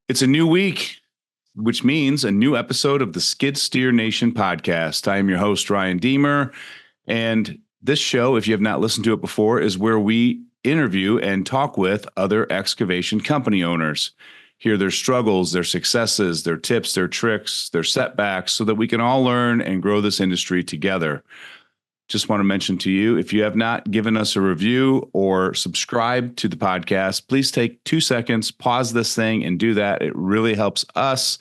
It's a new week, which means a new episode of the Skid Steer Nation podcast. I am your host, Ryan Deemer, and this show, if you have not listened to it before, is where we interview and talk with other excavation company owners, hear their struggles, their successes, their tips, their tricks, their setbacks, so that we can all learn and grow this industry together. Just want to mention to you, if you have not given us a review or subscribed to the podcast, please take 2 seconds, pause this thing, and do that. It really helps us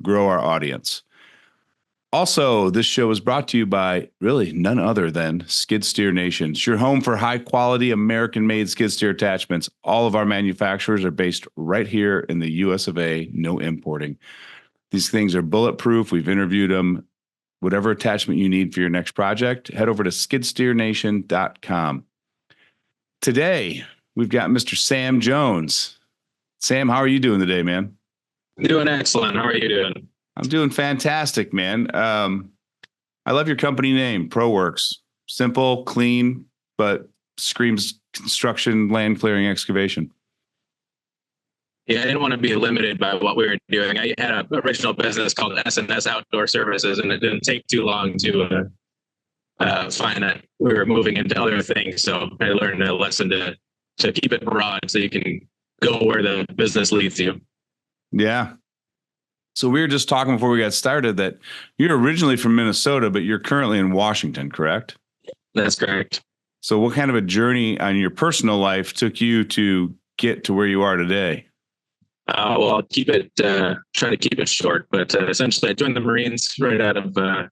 grow our audience. Also, this show is brought to you by really none other than Skid Steer Nation. It's your home for high-quality American-made skid steer attachments. All of our manufacturers are based right here in the US of A, no importing. These things are bulletproof. We've interviewed them. Whatever attachment you need for your next project, head over to skidsteernation.com. Today, we've got Mr. Sam Jones. Sam, how are you doing today, man? Doing excellent. How are you doing? I'm doing fantastic, man. I love your company name, Proworks. Simple, clean, but screams construction, land clearing, excavation. Yeah, I didn't want to be limited by what we were doing. I had an original business called S&S Outdoor Services, and it didn't take too long to find that we were moving into other things. So I learned a lesson to keep it broad so you can go where the business leads you. Yeah. So we were just talking before we got started that you're originally from Minnesota, but you're currently in Washington, correct? That's correct. So what kind of a journey on your personal life took you to get to where you are today? Well, I'll keep it, try to keep it short, but essentially I joined the Marines right out of my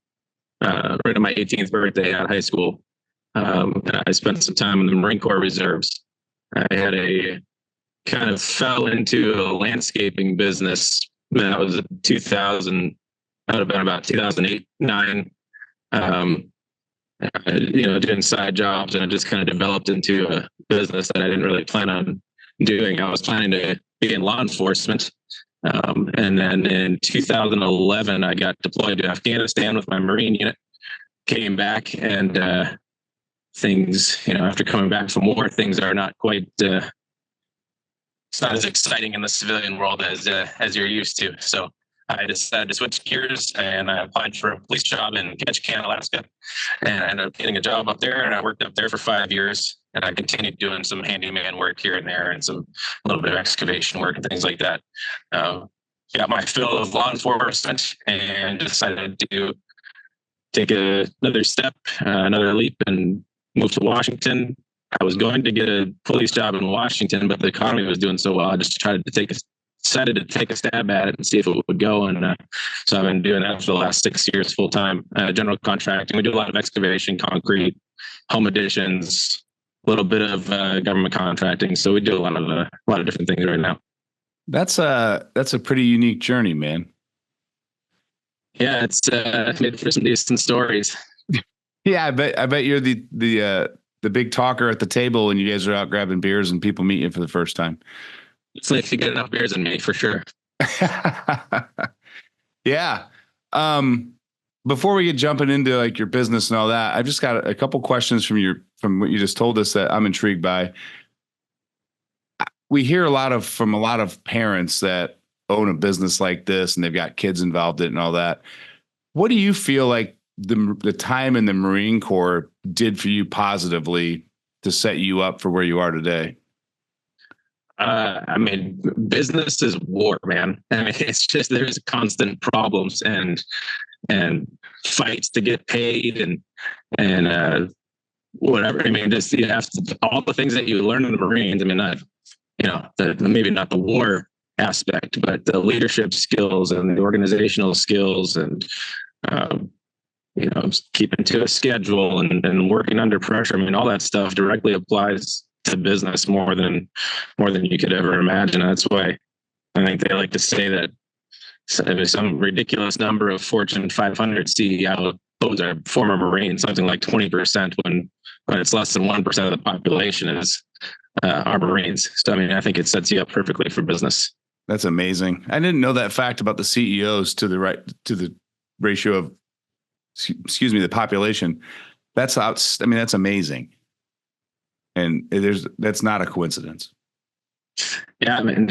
18th birthday out of high school. And I spent some time in the Marine Corps Reserves. I had kind of fell into a landscaping business. That was 2000, that would have been about 2008, 9. Doing side jobs, and it just kind of developed into a business that I didn't really plan on doing. I was planning to be in law enforcement. And then in 2011, I got deployed to Afghanistan with my Marine unit, came back, and things, after coming back from war, things are not quite, it's not as exciting in the civilian world as you're used to. So I decided to switch gears, and I applied for a police job in Ketchikan, Alaska, and I ended up getting a job up there, and I worked up there for 5 years. And I continued doing some handyman work here and there, and a little bit of excavation work and things like that. Got my fill of law enforcement, and decided to take another step, another leap, and move to Washington. I was going to get a police job in Washington, but the economy was doing so well, I just decided to take a stab at it and see if it would go. And so I've been doing that for the last 6 years full time. General contracting. We do a lot of excavation, concrete, home additions, a little bit of government contracting. So we do a lot of different things right now. That's a pretty unique journey, man. Yeah, it's made for some decent stories. Yeah, I bet you're the big talker at the table when you guys are out grabbing beers and people meet you for the first time. It's like if you get enough beers in me, for sure. Yeah. Before we get jumping into like your business and all that, I've just got a couple questions from what you just told us that I'm intrigued by. We hear from a lot of parents that own a business like this and they've got kids involved in it and all that. What do you feel like the time in the Marine Corps did for you positively to set you up for where you are today? Business is war, man. It's just there's constant problems and fights to get paid and whatever. Just you have to, all the things that you learn in the Marines. Maybe not the war aspect, but the leadership skills and the organizational skills and keeping to a schedule and working under pressure. All that stuff directly applies to business more than you could ever imagine. That's why I think they like to say that some ridiculous number of Fortune 500 CEOs are former Marines, something like 20%, when it's less than 1% of the population is are Marines. So I think it sets you up perfectly for business. That's amazing. I didn't know that fact about the CEOs to the ratio of the population. That's that's amazing. And that's not a coincidence. Yeah, I mean,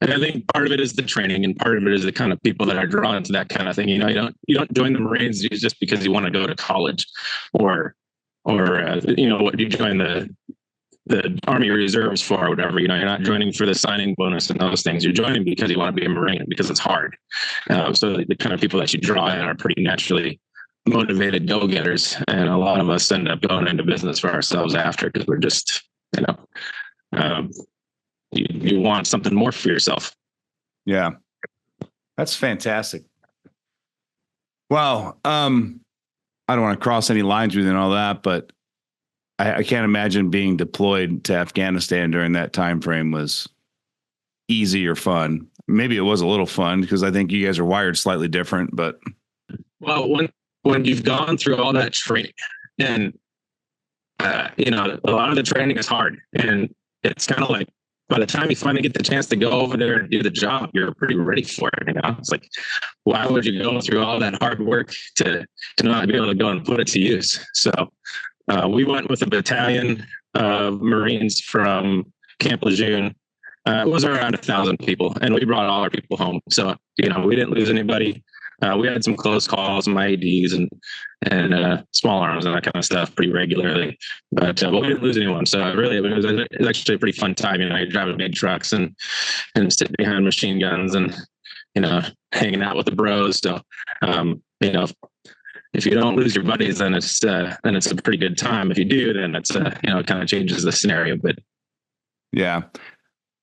and I think part of it is the training, and part of it is the kind of people that are drawn to that kind of thing. You don't join the Marines just because you want to go to college, or what you join the Army Reserves for, or whatever. You're not joining for the signing bonus and those things. You're joining because you want to be a Marine, because it's hard. So the kind of people that you draw in are pretty naturally motivated go-getters, and a lot of us end up going into business for ourselves after, because we're just, um, you want something more for yourself. Yeah, that's fantastic. Wow. I don't want to cross any lines within all that, but I can't imagine being deployed to Afghanistan during that time frame was easy or fun. Maybe it was a little fun because I think you guys are wired slightly different, but well, when you've gone through all that training, and a lot of the training is hard, and it's kind of like, by the time you finally get the chance to go over there and do the job, you're pretty ready for it. It's like, why would you go through all that hard work to not be able to go and put it to use? So we went with a battalion of Marines from Camp Lejeune. It was around 1,000 people, and we brought all our people home. So, we didn't lose anybody. We had some close calls, some IEDs, and small arms and that kind of stuff pretty regularly, but we didn't lose anyone. So really, it was actually a pretty fun time. You're driving big trucks and sitting behind machine guns and hanging out with the bros. So if you don't lose your buddies, then it's a pretty good time. If you do, then it's it kind of changes the scenario. But yeah,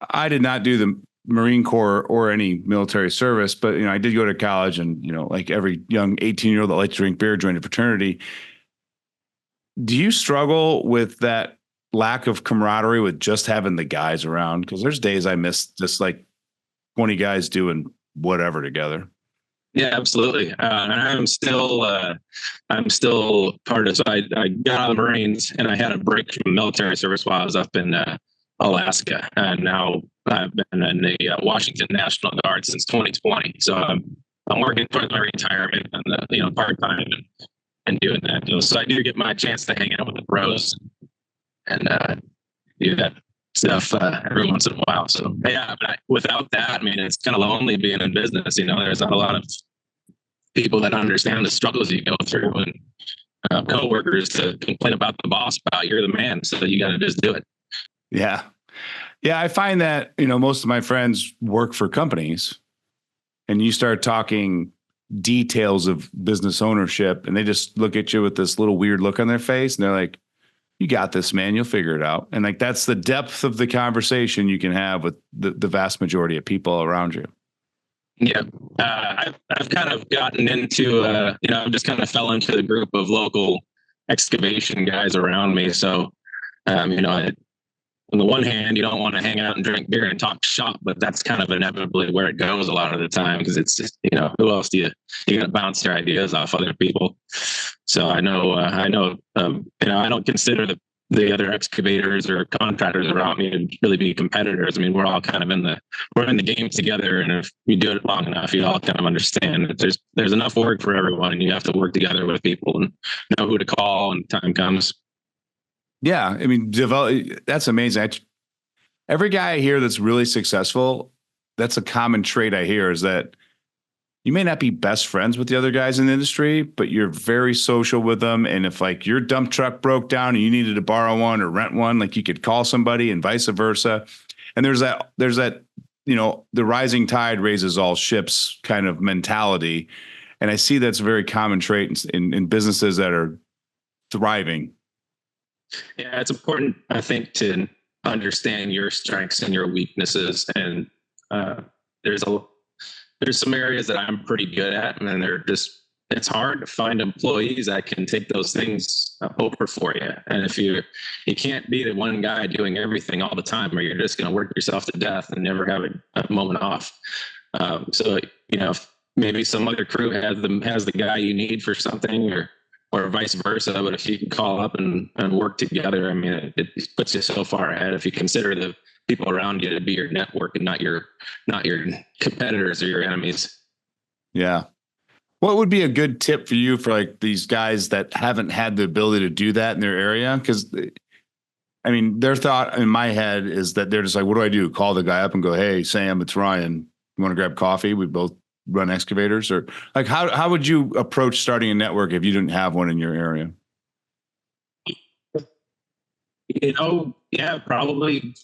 I did not do the Marine Corps or any military service, but I did go to college, and like every young 18-year-old that likes to drink beer, joined a fraternity. Do you struggle with that lack of camaraderie with just having the guys around? Because there's days I miss just like 20 guys doing whatever together. Yeah, absolutely. And I'm still part of. So I got out of the Marines, and I had a break from military service while I was up in Alaska, and now I've been in the Washington National Guard since 2020. So I'm working towards my retirement, and part time, and doing that. So I do get my chance to hang out with the pros and do that stuff every once in a while. So yeah, but without that, I mean, it's kind of lonely being in business. There's not a lot of people that understand the struggles you go through, and coworkers to complain about the boss about you're the man, so you got to just do it. Yeah. Yeah. I find that, most of my friends work for companies, and you start talking details of business ownership, and they just look at you with this little weird look on their face, and they're like, you got this, man, you'll figure it out. And like, that's the depth of the conversation you can have with the vast majority of people around you. Yeah. I've kind of gotten into, I've just kind of fell into the group of local excavation guys around me. So, on the one hand, you don't want to hang out and drink beer and talk shop, but that's kind of inevitably where it goes a lot of the time, because it's just, who else do you got to bounce your ideas off other people. So I don't consider the other excavators or contractors around me to really be competitors. I mean, we're all kind of we're in the game together, and if you do it long enough, you all kind of understand that there's enough work for everyone, and you have to work together with people and know who to call when time comes. Yeah. I mean, that's amazing. Every guy I hear that's really successful, that's a common trait I hear, is that you may not be best friends with the other guys in the industry, but you're very social with them. And if like your dump truck broke down and you needed to borrow one or rent one, like you could call somebody, and vice versa. And there's that, the rising tide raises all ships kind of mentality. And I see that's a very common trait in businesses that are thriving. Yeah, it's important, I think, to understand your strengths and your weaknesses. And there's some areas that I'm pretty good at, and then it's hard to find employees that can take those things over for you. And if you can't be the one guy doing everything all the time, or you're just going to work yourself to death and never have a moment off. So maybe some other crew has the guy you need for something, or vice versa. But if you can call up and work together, I mean, it puts you so far ahead if you consider the people around you to be your network and not your competitors or your enemies. Yeah. What would be a good tip for you for like these guys that haven't had the ability to do that in their area? Because I mean, their thought in my head is that they're just like, what do I do? Call the guy up and go, hey, Sam, it's Ryan. You want to grab coffee? We both run excavators. Or like, how would you approach starting a network if you didn't have one in your area? Yeah, probably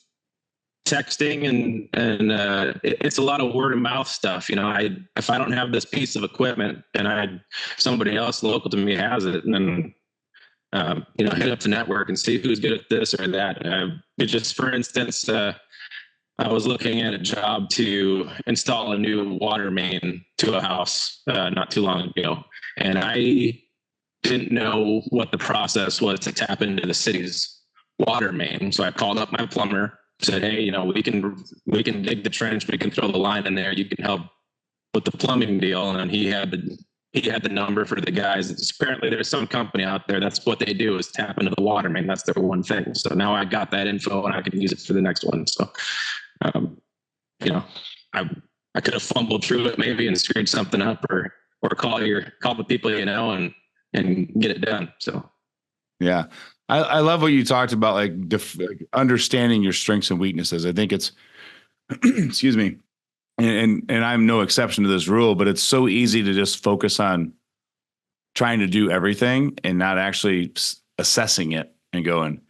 texting and it's a lot of word of mouth stuff. If I don't have this piece of equipment and somebody else local to me has it, and then hit up the network and see who's good at this or that. Just for instance, I was looking at a job to install a new water main to a house not too long ago, and I didn't know what the process was to tap into the city's water main. So I called up my plumber, said, "Hey, we can dig the trench, we can throw the line in there. You can help with the plumbing deal." And he had the number for the guys. Apparently, there's some company out there that's what they do is tap into the water main. That's their one thing. So now I got that info and I can use it for the next one. So, I could have fumbled through it maybe and screwed something up, or call the people and get it done. So, yeah, I love what you talked about, like understanding your strengths and weaknesses. I think it's, excuse me, and I'm no exception to this rule, but it's so easy to just focus on trying to do everything and not actually assessing it and going,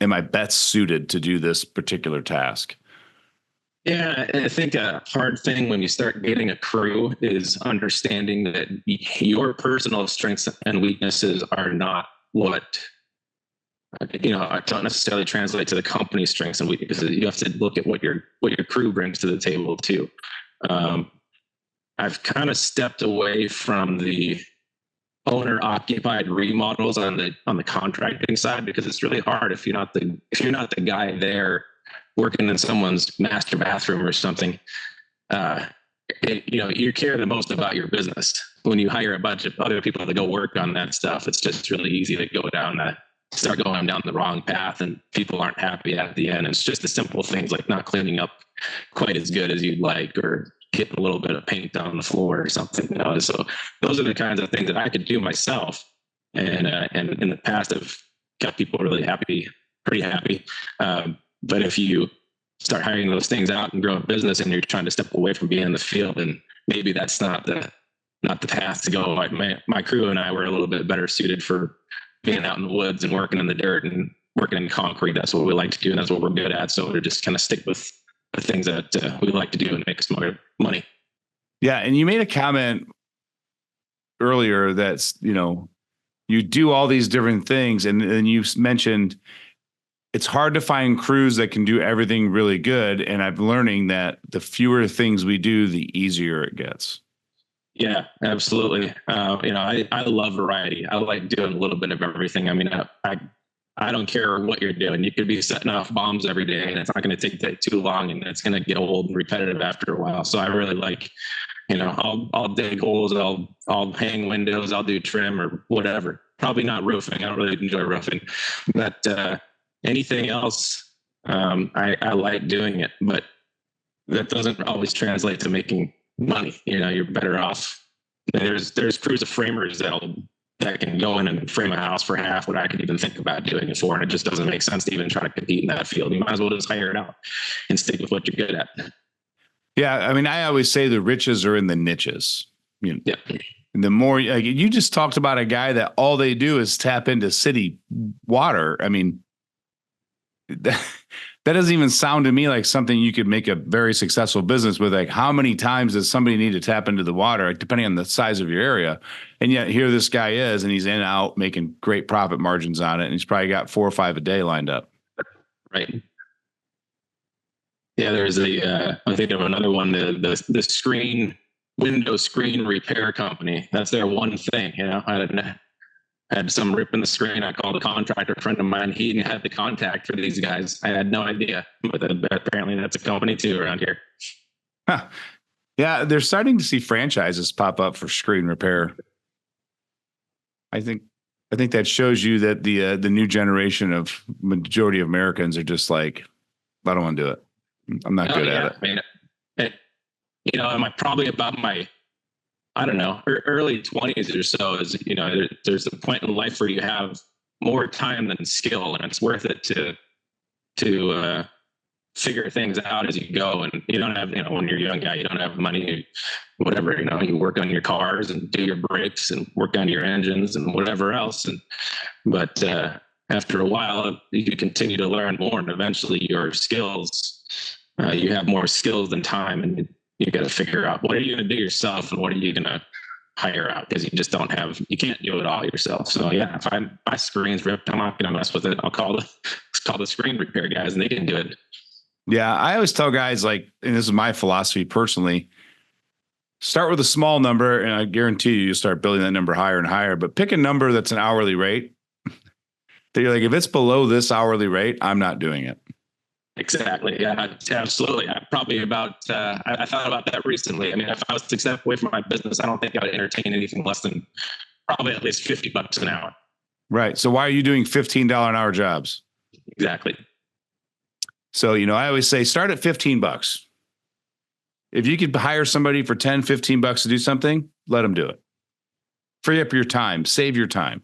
am I best suited to do this particular task? Yeah, I think a hard thing when you start getting a crew is understanding that your personal strengths and weaknesses are not what I don't necessarily translate to the company's strengths and weaknesses. You have to look at what your crew brings to the table too. I've kind of stepped away from the owner occupied remodels on the contracting side, because it's really hard if you're not the guy there working in someone's master bathroom or something. You care the most about your business. When you hire a bunch of other people to go work on that stuff, it's just really easy to start going down the wrong path, and people aren't happy at the end. It's just the simple things like not cleaning up quite as good as you'd like, or getting a little bit of paint on the floor or something. So those are the kinds of things that I could do myself, and in the past I've got people really pretty happy. But if you start hiring those things out and grow a business, and you're trying to step away from being in the field, and maybe that's not the path to go. Like my crew and I were a little bit better suited for being out in the woods and working in the dirt and working in concrete. That's what we like to do, and that's what we're good at. So we're just kind of stick with the things that we like to do and make us more money. Yeah, and you made a comment earlier that's you do all these different things, and you mentioned it's hard to find crews that can do everything really good. And I'm learning that the fewer things we do, the easier it gets. Yeah, absolutely. I love variety. I like doing a little bit of everything. I mean, I don't care what you're doing. You could be setting off bombs every day, and it's not going to take that too long, and it's going to get old and repetitive after a while. So I really like, I'll dig holes, I'll hang windows, I'll do trim or whatever. Probably not roofing. I don't really enjoy roofing, but anything else, I like doing it. But that doesn't always translate to making money. You're better off. There's crews of framers that can go in and frame a house for half what I could even think about doing it for, and it just doesn't make sense to even try to compete in that field. You might as well just hire it out and stick with what you're good at. Yeah, I mean, I always say the riches are in the niches. Yeah. And the more you just talked about a guy that all they do is tap into city water. I mean, that doesn't even sound to me like something you could make a very successful business with. Like, how many times does somebody need to tap into the water, depending on the size of your area? And yet here this guy is, and he's in and out making great profit margins on it. And he's probably got 4 or 5 a day lined up. Right. Yeah. There's I think of another one, the window screen repair company. That's their one thing. I had some rip in the screen. I called a contractor friend of mine. He had the contact for these guys. I had no idea, but apparently that's a company too around here. Huh. Yeah, they're starting to see franchises pop up for screen repair. I think that shows you that the new generation of majority of Americans are just like, I don't want to do it. I'm not good at it. I mean, I'm probably about my, I don't know, early 20s or so. There's a point in life where you have more time than skill, and it's worth it to to figure things out as you go. And you don't have, when you're a young guy, you don't have money, whatever, you work on your cars and do your brakes and work on your engines and whatever else. But after a while, you continue to learn more, and eventually your skills, you have more skills than time, and you got to figure out what are you going to do yourself and what are you going to hire out, because you can't do it all yourself. So yeah, if my screen's ripped, I'm not going to mess with it. I'll call the screen repair guys and they can do it. Yeah. I always tell guys, like, and this is my philosophy personally, start with a small number and I guarantee you start building that number higher and higher, but pick a number that's an hourly rate that you're like, if it's below this hourly rate, I'm not doing it. Exactly. Yeah, absolutely. I thought about that recently. I mean, if I was to step away from my business, I don't think I would entertain anything less than probably at least $50 an hour. Right. So why are you doing $15 an hour jobs? Exactly. So, I always say start at $15. If you could hire somebody for $10, $15 to do something, let them do it. Free up your time, save your time.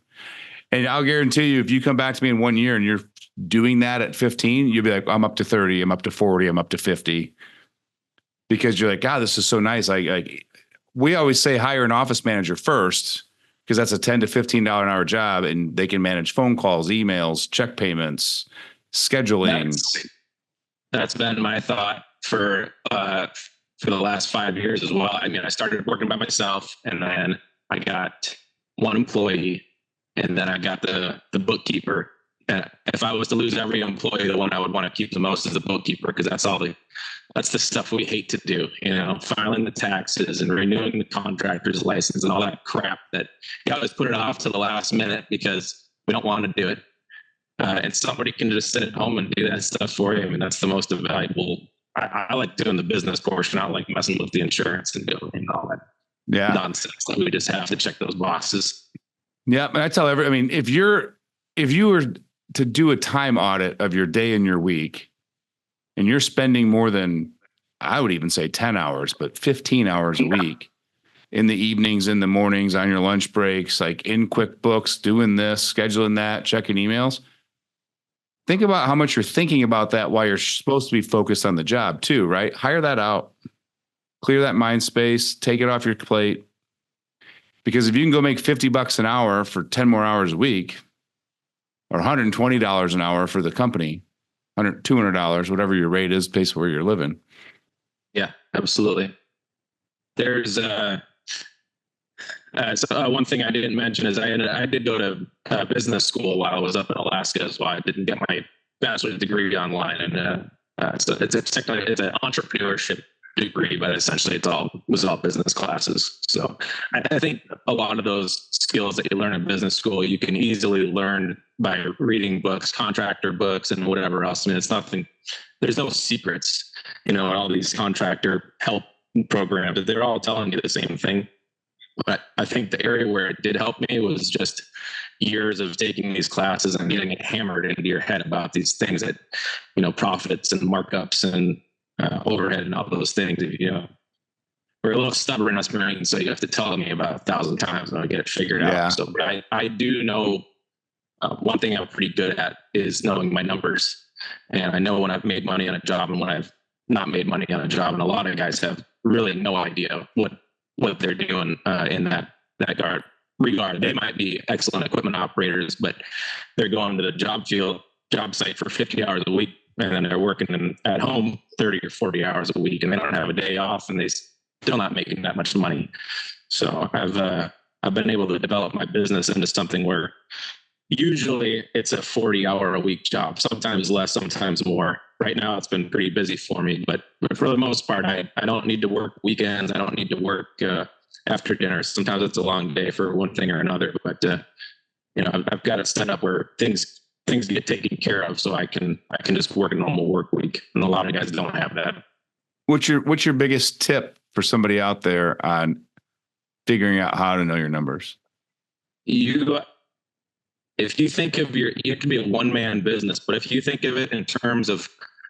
And I'll guarantee you, if you come back to me in 1 year and you're doing that at 15, you'll be like, I'm up to 30, I'm up to 40, I'm up to 50. Because you're like, God, this is so nice. We always say hire an office manager first, because that's a $10 to $15 an hour job, and they can manage phone calls, emails, check payments, scheduling. That's been my thought for the last 5 years as well. I mean, I started working by myself, and then I got one employee, and then I got the bookkeeper. And if I was to lose every employee, the one I would want to keep the most is the bookkeeper, because that's the stuff we hate to do, filing the taxes and renewing the contractor's license and all that crap that you always put it off to the last minute because we don't want to do it. And somebody can just sit at home and do that stuff for you. I mean, that's the most valuable. I like doing the business portion. I like messing with the insurance and doing all that nonsense that we just have to check those boxes. Yeah. And I tell if you were to do a time audit of your day and your week, and you're spending more than, I would even say 10 hours, but 15 hours a week in the evenings, in the mornings, on your lunch breaks, like in QuickBooks, doing this, scheduling that, checking emails. Think about how much you're thinking about that while you're supposed to be focused on the job too, right? Hire that out, clear that mind space, take it off your plate. Because if you can go make $50 an hour for 10 more hours a week, or $120 an hour for the company, $200, whatever your rate is based on where you're living. Yeah, absolutely. There's one thing I didn't mention is I did go to business school while I was up in Alaska, so I didn't get my bachelor's degree online, and so it's an entrepreneurship degree, but essentially it was all business classes. So I think a lot of those skills that you learn in business school, you can easily learn by reading books, contractor books, and whatever else. I mean, there's no secrets, all these contractor help programs, they're all telling you the same thing. But I think the area where it did help me was just years of taking these classes and getting it hammered into your head about these things that, profits and markups and overhead and all those things. We're a little stubborn as Marines, so you have to tell me about 1,000 times and I get it figured out. So I do know one thing I'm pretty good at is knowing my numbers. And I know when I've made money on a job and when I've not made money on a job. And a lot of guys have really no idea what they're doing in that regard. They might be excellent equipment operators, but they're going to the job site for 50 hours a week, and then they're working at home 30 or 40 hours a week, and they don't have a day off, and they still not making that much money. So I've been able to develop my business into something where usually it's a 40-hour-a-week job, sometimes less, sometimes more. Right now it's been pretty busy for me, but for the most part, I don't need to work weekends. I don't need to work after dinner. Sometimes it's a long day for one thing or another, but I've got it set up where things get taken care of, so I can just work a normal work week. And a lot of guys don't have that. What's your biggest tip for somebody out there on figuring out how to know your numbers? If you think of you have to be a one-man business, but if you think of it in terms of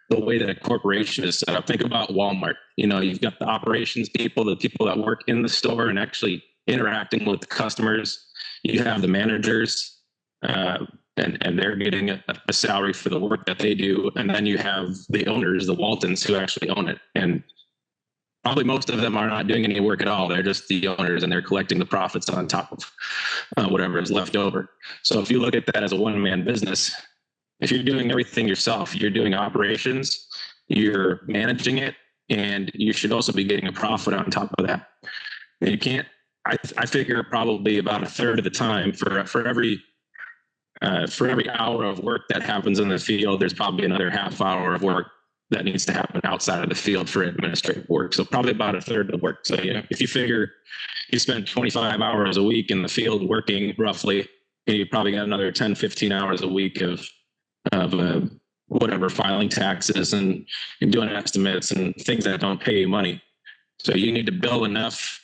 the way that a corporation is set up, think about Walmart. You've got the operations people, the people that work in the store and actually interacting with the customers. You have the managers, and they're getting a salary for the work that they do. And then you have the owners, the Waltons, who actually own it. And probably most of them are not doing any work at all. They're just the owners, and they're collecting the profits on top of whatever is left over. So if you look at that as a one-man business, if you're doing everything yourself, you're doing operations, you're managing it, and you should also be getting a profit on top of that. And you can't, I figure probably about a third of the time for every hour of work that happens in the field, there's probably another half hour of work that needs to happen outside of the field for administrative work. So probably about a third of the work. So if you figure you spend 25 hours a week in the field working roughly, you probably got another 10, 15 hours a week of whatever, filing taxes and doing estimates and things that don't pay you money. So you need to bill enough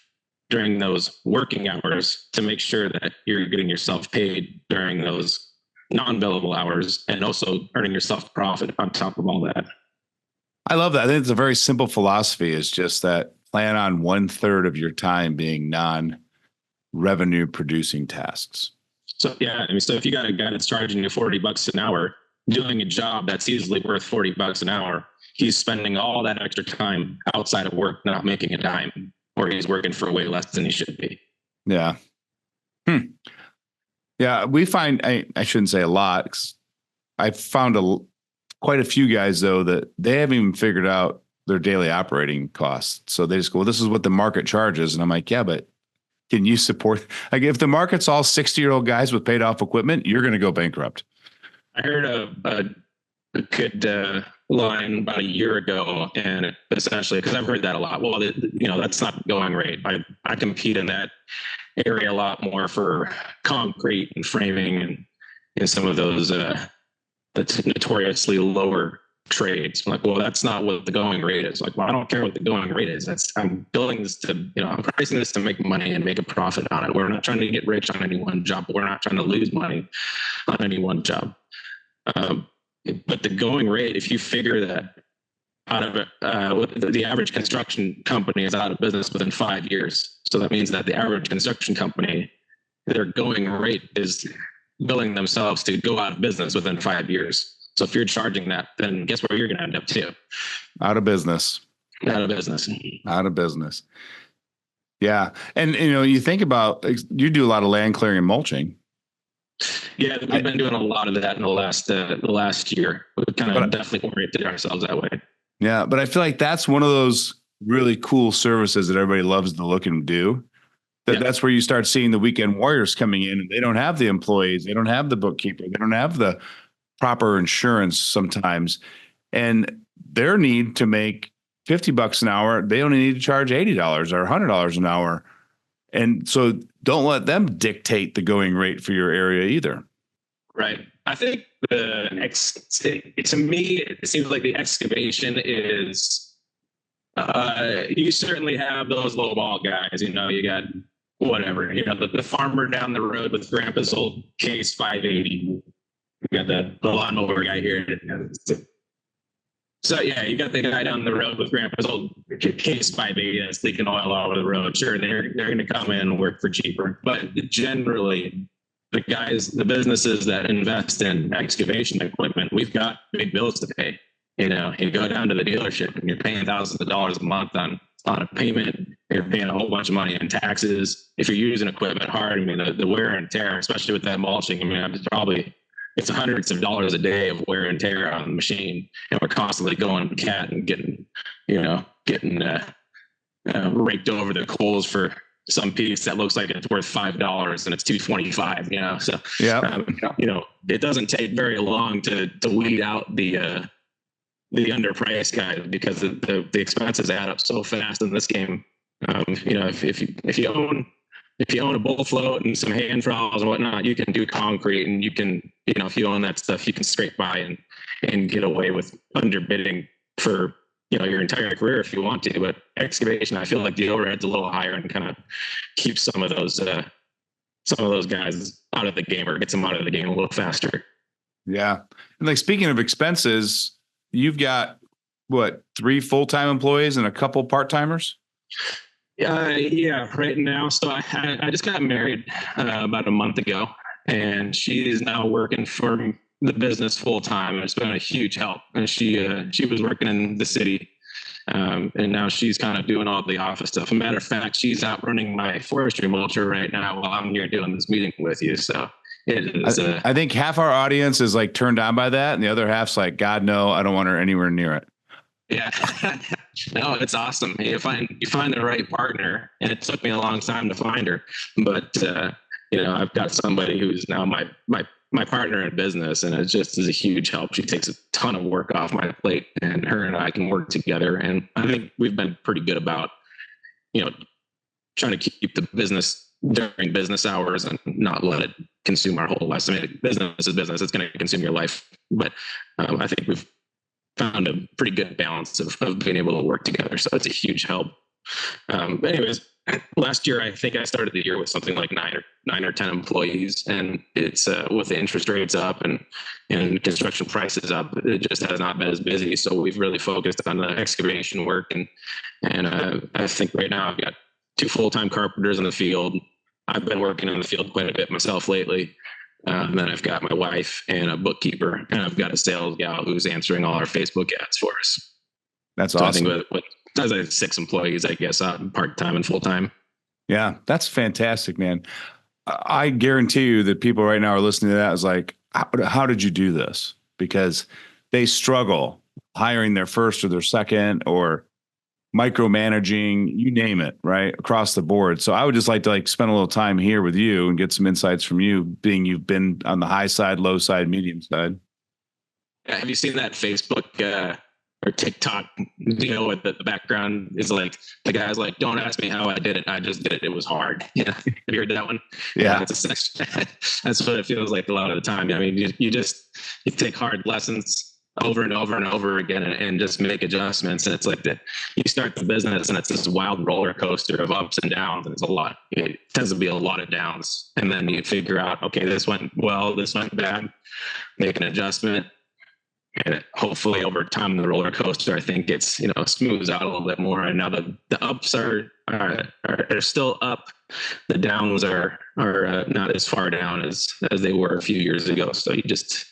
during those working hours to make sure that you're getting yourself paid during those non-billable hours, and also earning yourself profit on top of all that. I love that. I think it's a very simple philosophy. It's just that plan on 1/3 of your time being non-revenue producing tasks. So yeah, I mean, so if you got a guy that's charging you $40 an hour doing a job that's easily worth $40 an hour, he's spending all that extra time outside of work, not making a dime, or he's working for way less than he should be. Yeah. Yeah, we find, I shouldn't say a lot, 'cause I've found quite a few guys, though, that they haven't even figured out their daily operating costs. So they just go, well, this is what the market charges. And I'm like, yeah, but can you support? Like, if the market's all 60-year-old guys with paid off equipment, you're going to go bankrupt. I heard a good line about a year ago, and essentially, because I've heard that a lot. Well, that's not going rate. I compete in that area a lot more for concrete and framing and some of those the notoriously lower trades. I'm like, well, that's not what the going rate is. Like, well, I don't care what the going rate is. I'm billing this to, I'm pricing this to make money and make a profit on it. We're not trying to get rich on any one job, but we're not trying to lose money on any one job. But the going rate, if you figure that out of it, the average construction company is out of business within 5 years. So that means that the average construction company, their going rate is billing themselves to go out of business within 5 years. So if you're charging that, then guess where you're going to end up too? Out of business. Out of business. Out of business. Yeah. And, you think about, you do a lot of land clearing and mulching. Yeah, we've been doing a lot of that in the last year. We've kind of definitely oriented ourselves that way. Yeah, but I feel like that's one of those really cool services that everybody loves to look and do. That's where you start seeing the weekend warriors coming in, and they don't have the employees, they don't have the bookkeeper, they don't have the proper insurance sometimes, and their need to make $50 an hour, they only need to charge $80 or $100 an hour. And so don't let them dictate the going rate for your area either. Right. I think to me, it seems like the excavation is, you certainly have those low ball guys, you got whatever, the farmer down the road with grandpa's old Case 580. You got the lawnmower guy here. So yeah, you got the guy down the road with grandpa's old Case 580 that's leaking oil all over the road. Sure, they're going to come in and work for cheaper, but generally, the businesses that invest in excavation equipment, we've got big bills to pay. You go down to the dealership and you're paying thousands of dollars a month on a payment. You're paying a whole bunch of money in taxes. If you're using equipment hard, I mean, the wear and tear, especially with that mulching, I mean, it's hundreds of dollars a day of wear and tear on the machine. And we're constantly going to cat and getting raked over the coals for some piece that looks like it's worth $5 and it's $2.25. So yeah, it doesn't take very long to weed out the underpriced guys, because the expenses add up so fast in this game. If you own a bull float and some hand trowels and whatnot, you can do concrete, and you can, if you own that stuff, you can scrape by and get away with underbidding for your entire career if you want to. But excavation, I feel like the overhead's a little higher and kind of keeps some of those guys out of the game, or gets them out of the game a little faster. Yeah. And like, speaking of expenses, you've got what, 3 full-time employees and a couple part-timers? Yeah, right now. So I just got married about a month ago, and she is now working for the business full time. It's been a huge help. And she was working in the city, and now she's kind of doing all the office stuff. As a matter of fact, she's out running my forestry mulcher right now while I'm here doing this meeting with you. So it is. I think half our audience is like turned on by that, and the other half's like, God, no, I don't want her anywhere near it. Yeah, no, it's awesome. You find the right partner, and it took me a long time to find her, but I've got somebody who's now my partner in business, and it just is a huge help. She takes a ton of work off my plate, and her and I can work together. And I think we've been pretty good about, trying to keep the business during business hours and not let it consume our whole lives. I mean, business is business; it's going to consume your life. But I think we've found a pretty good balance of being able to work together. So it's a huge help. But anyways, last year, I think I started the year with something like nine or 10 employees, and it's with the interest rates up and construction prices up, it just has not been as busy. So we've really focused on the excavation work, and I think right now I've got 2 full-time carpenters in the field. I've been working in the field quite a bit myself lately. Then I've got my wife and a bookkeeper, and I've got a sales gal who's answering all our Facebook ads for us. That's awesome. I think I have 6 employees, I guess, part-time and full-time. Yeah, that's fantastic, man. I guarantee you that people right now are listening to that is like, how did you do this? Because they struggle hiring their first or their second or micromanaging, you name it, right? Across the board. So I would just like to spend a little time here with you and get some insights from you, being you've been on the high side, low side, medium side. Have you seen that Facebook or TikTok deal with the background is like, the guy's like, don't ask me how I did it. I just did it. It was hard. Yeah. Have you heard that one? Yeah. That's what it feels like a lot of the time. I mean, you take hard lessons over and over and over again and just make adjustments. And it's like that you start the business and it's this wild roller coaster of ups and downs. And it tends to be a lot of downs. And then you figure out, okay, this went well, this went bad, make an adjustment. And hopefully over time, the roller coaster, I think, gets, smooths out a little bit more. And now the ups are still up. The downs are not as far down as they were a few years ago. So you just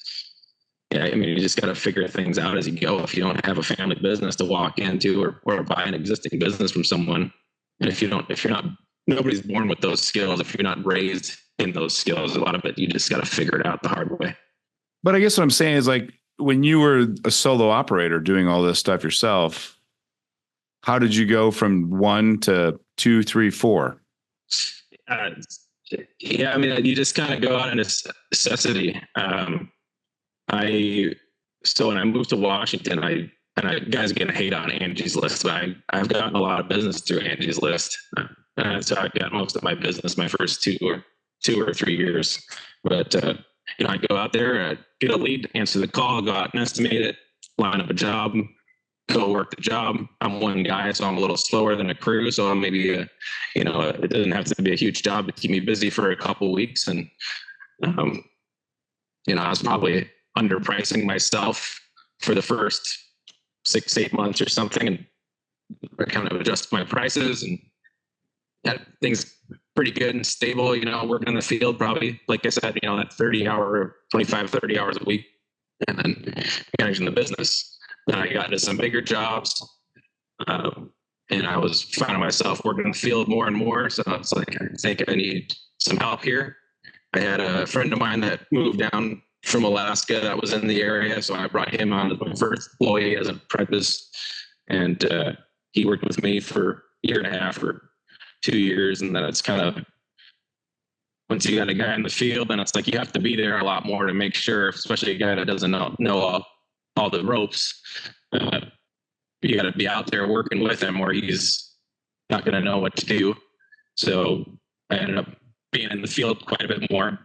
got to figure things out as you go. If you don't have a family business to walk into or buy an existing business from someone, and nobody's born with those skills. If you're not raised in those skills, a lot of it, you just got to figure it out the hard way. But I guess what I'm saying is when you were a solo operator doing all this stuff yourself, how did you go from 1 to 2, 3, 4? You just kind of go out in necessity. So when I moved to Washington, guys are going to hate on Angie's List, but I've gotten a lot of business through Angie's List. So I got most of my business my first 2 or 3 years. But I go out there, get a lead, answer the call, go out and estimate it, line up a job, go work the job. I'm one guy, so I'm a little slower than a crew. So I'm maybe, it doesn't have to be a huge job to keep me busy for a couple of weeks. And, I was probably underpricing myself for the first 6-8 months or something. And I kind of adjusted my prices and had things pretty good and stable, working in the field, probably, like I said, that 30 hours a week, and then managing the business. Then I got into some bigger jobs, and I was finding myself working in the field more and more. So it's like, I think I need some help here. I had a friend of mine that moved down from Alaska that was in the area. So I brought him on as my first employee as an apprentice, and he worked with me for a year and a half or 2 years. And then it's kind of, once you got a guy in the field, then it's like you have to be there a lot more to make sure, especially a guy that doesn't know all the ropes. You got to be out there working with him, or he's not going to know what to do. So I ended up being in the field quite a bit more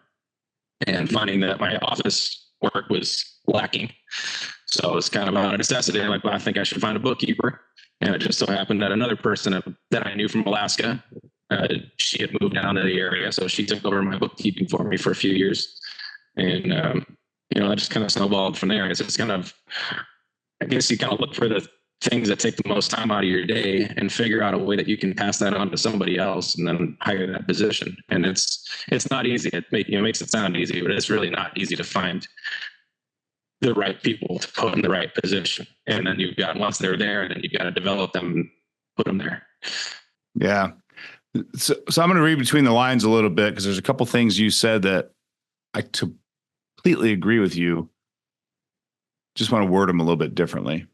and finding that my office work was lacking. So it's kind of out of necessity. I'm like, well, I think I should find a bookkeeper. And it just so happened that another person that I knew from Alaska, she had moved down to the area. So she took over my bookkeeping for me for a few years. And, that just kind of snowballed from there. It's kind of, I guess you kind of look for the things that take the most time out of your day and figure out a way that you can pass that on to somebody else and then hire that position. And it's not easy. It makes it sound easy, but it's really not easy to find the right people to put in the right position. And then once they're there, and then you've got to develop them and put them there. Yeah. So I'm going to read between the lines a little bit, because there's a couple things you said that I completely agree with you. Just want to word them a little bit differently.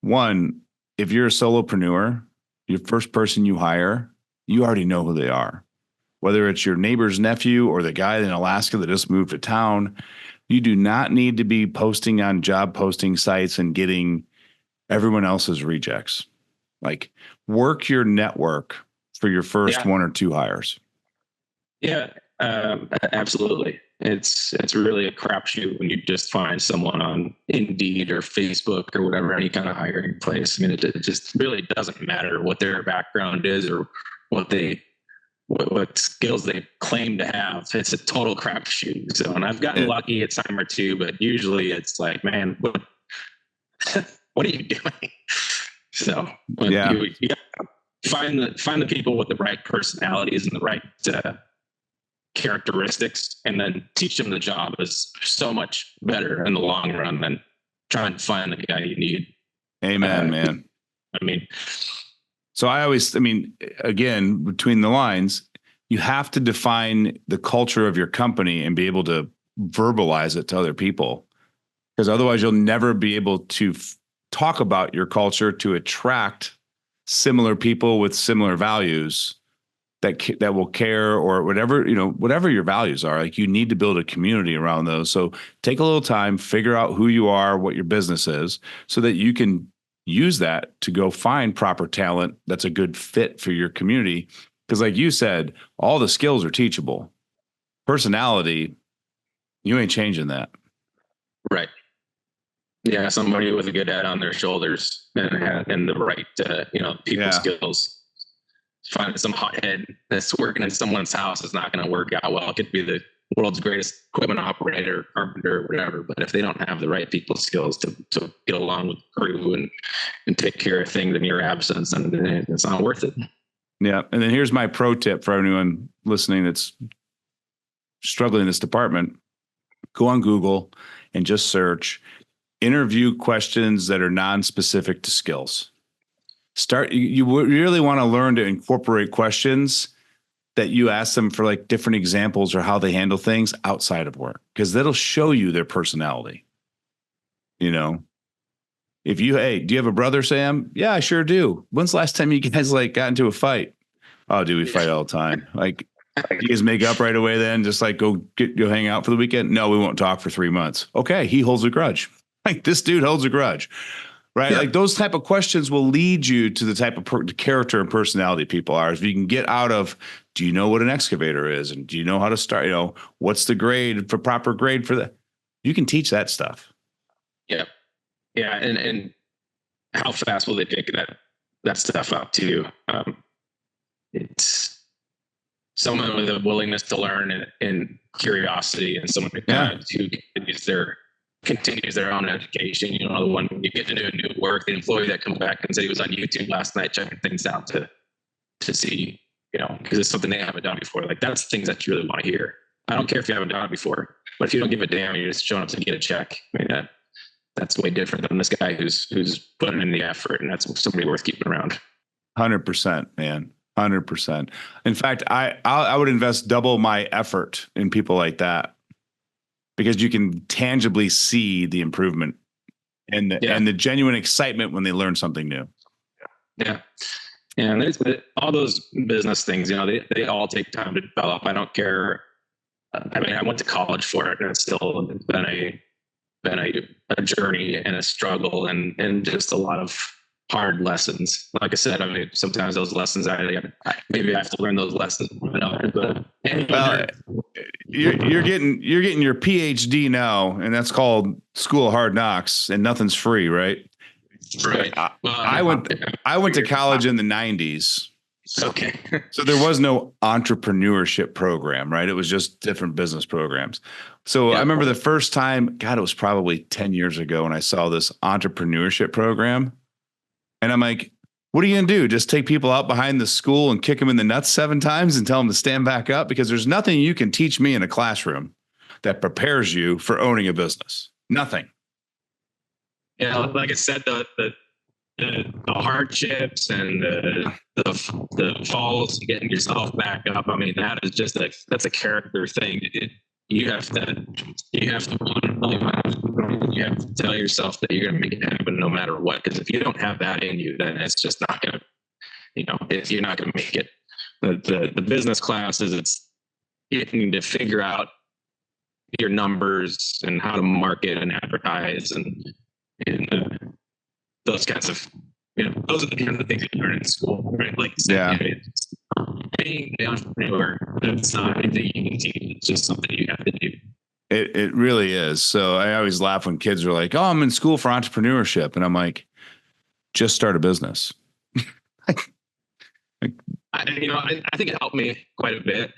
One, if you're a solopreneur, your first person you hire, you already know who they are. Whether it's your neighbor's nephew or the guy in Alaska that just moved to town, you do not need to be posting on job posting sites and getting everyone else's rejects. Like, work your network for your first one or two hires. Yeah, absolutely. It's really a crapshoot when you just find someone on Indeed or Facebook or whatever, any kind of hiring place. I mean, it just really doesn't matter what their background is or what skills they claim to have. It's a total crapshoot. So, and I've gotten lucky a time or two, but usually it's like, man, what are you doing? So, you gotta find the people with the right personalities and the right characteristics, and then teach them the job is so much better in the long run than trying to find the guy you need. Amen, man. I mean, so again, between the lines, you have to define the culture of your company and be able to verbalize it to other people, because otherwise you'll never be able to talk about your culture to attract similar people with similar values that will care, or whatever your values are. Like, you need to build a community around those. So take a little time, figure out who you are, what your business is, so that you can use that to go find proper talent that's a good fit for your community. Because like you said, all the skills are teachable. Personality, you ain't changing that. Right. Yeah, somebody with a good head on their shoulders and the right people skills. Finding some hothead that's working in someone's house is not going to work out well. It could be the world's greatest equipment operator, carpenter, or whatever, but if they don't have the right people skills to get along with the crew and take care of things in your absence, then it's not worth it. Yeah. And then here's my pro tip for anyone listening that's struggling in this department. Go on Google and just search interview questions that are non-specific to skills. You really want to learn to incorporate questions that you ask them for, like, different examples or how they handle things outside of work, because that'll show you their personality. If do you have a brother, Sam? Yeah, I sure do. When's the last time you guys got into a fight? Oh, do we fight all the time? Like, you guys make up right away then? Just go hang out for the weekend? No, we won't talk for 3 months. Okay, he holds a grudge. Like, this dude holds a grudge. Right. Yeah. Like, those type of questions will lead you to the type of character and personality people are. If you can get out of, do you know what an excavator is? And do you know how to start? What's the proper grade for that? You can teach that stuff. Yeah. Yeah. And how fast will they pick that stuff up too? It's someone with a willingness to learn and curiosity, and someone who continues their own education. The one you get to do new work, the employee that comes back and said he was on YouTube last night checking things out to see, because it's something they haven't done before. Like, that's things that you really want to hear. I don't care if you haven't done it before, but if you don't give a damn, you're just showing up to get a check. I mean, that's way different than this guy who's putting in the effort, and that's somebody worth keeping around. 100%, man. 100%. In fact, I would invest double my effort in people like that, because you can tangibly see the improvement and the genuine excitement when they learn something new. Yeah. And there's all those business things, they all take time to develop. I don't care. I went to college for it, and it's still been a journey and a struggle and just a lot of hard lessons. Like I said, sometimes those lessons, maybe I have to learn those lessons. But you're getting your PhD now, and that's called School of Hard Knocks, and nothing's free, right? Right. I went to college in the 90s, Okay. So there was no entrepreneurship program, right? It was just different business programs. So I Yeah. remember the first time, God, it was probably 10 years ago when I saw this entrepreneurship program. And I'm like, what are you going to do? Just take people out behind the school and kick them in the nuts 7 times and tell them to stand back up? Because there's nothing you can teach me in a classroom that prepares you for owning a business. Nothing. Yeah, like I said, the hardships and the falls and getting yourself back up. I mean, that is just that's a character thing. You have to you have to tell yourself that you're going to make it happen no matter what. Because if you don't have that in you, then it's just not going to, if you're not going to make it. The business classes, it's you need to figure out your numbers and how to market and advertise and those kinds of, those are the kinds of things you learn in school, right? Like, Yeah. Being the entrepreneur, it's not anything you can teach. It's just something you have to do. It really is. So I always laugh when kids are like, "Oh, I'm in school for entrepreneurship," and I'm like, "Just start a business." I think it helped me quite a bit.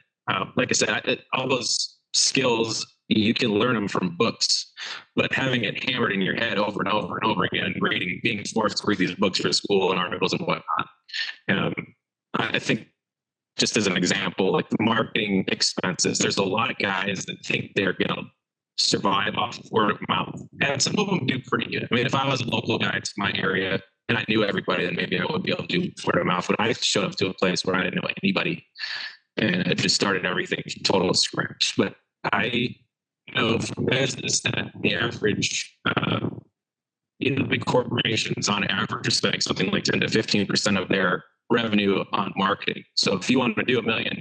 Like I said, all those skills, you can learn them from books, but having it hammered in your head over and over and over again, reading, being forced to read these books for school and articles and whatnot. I think, just as an example, like the marketing expenses, there's a lot of guys that think they're going to survive off of word of mouth. And some of them do pretty good. I mean, if I was a local guy to my area and I knew everybody, then maybe I would be able to do word of mouth. But I showed up to a place where I didn't know anybody and it just started everything from total scratch. But I know from business that the average, the big corporations on average are spending something like 10 to 15% of their revenue on marketing. So if you want to do $1 million,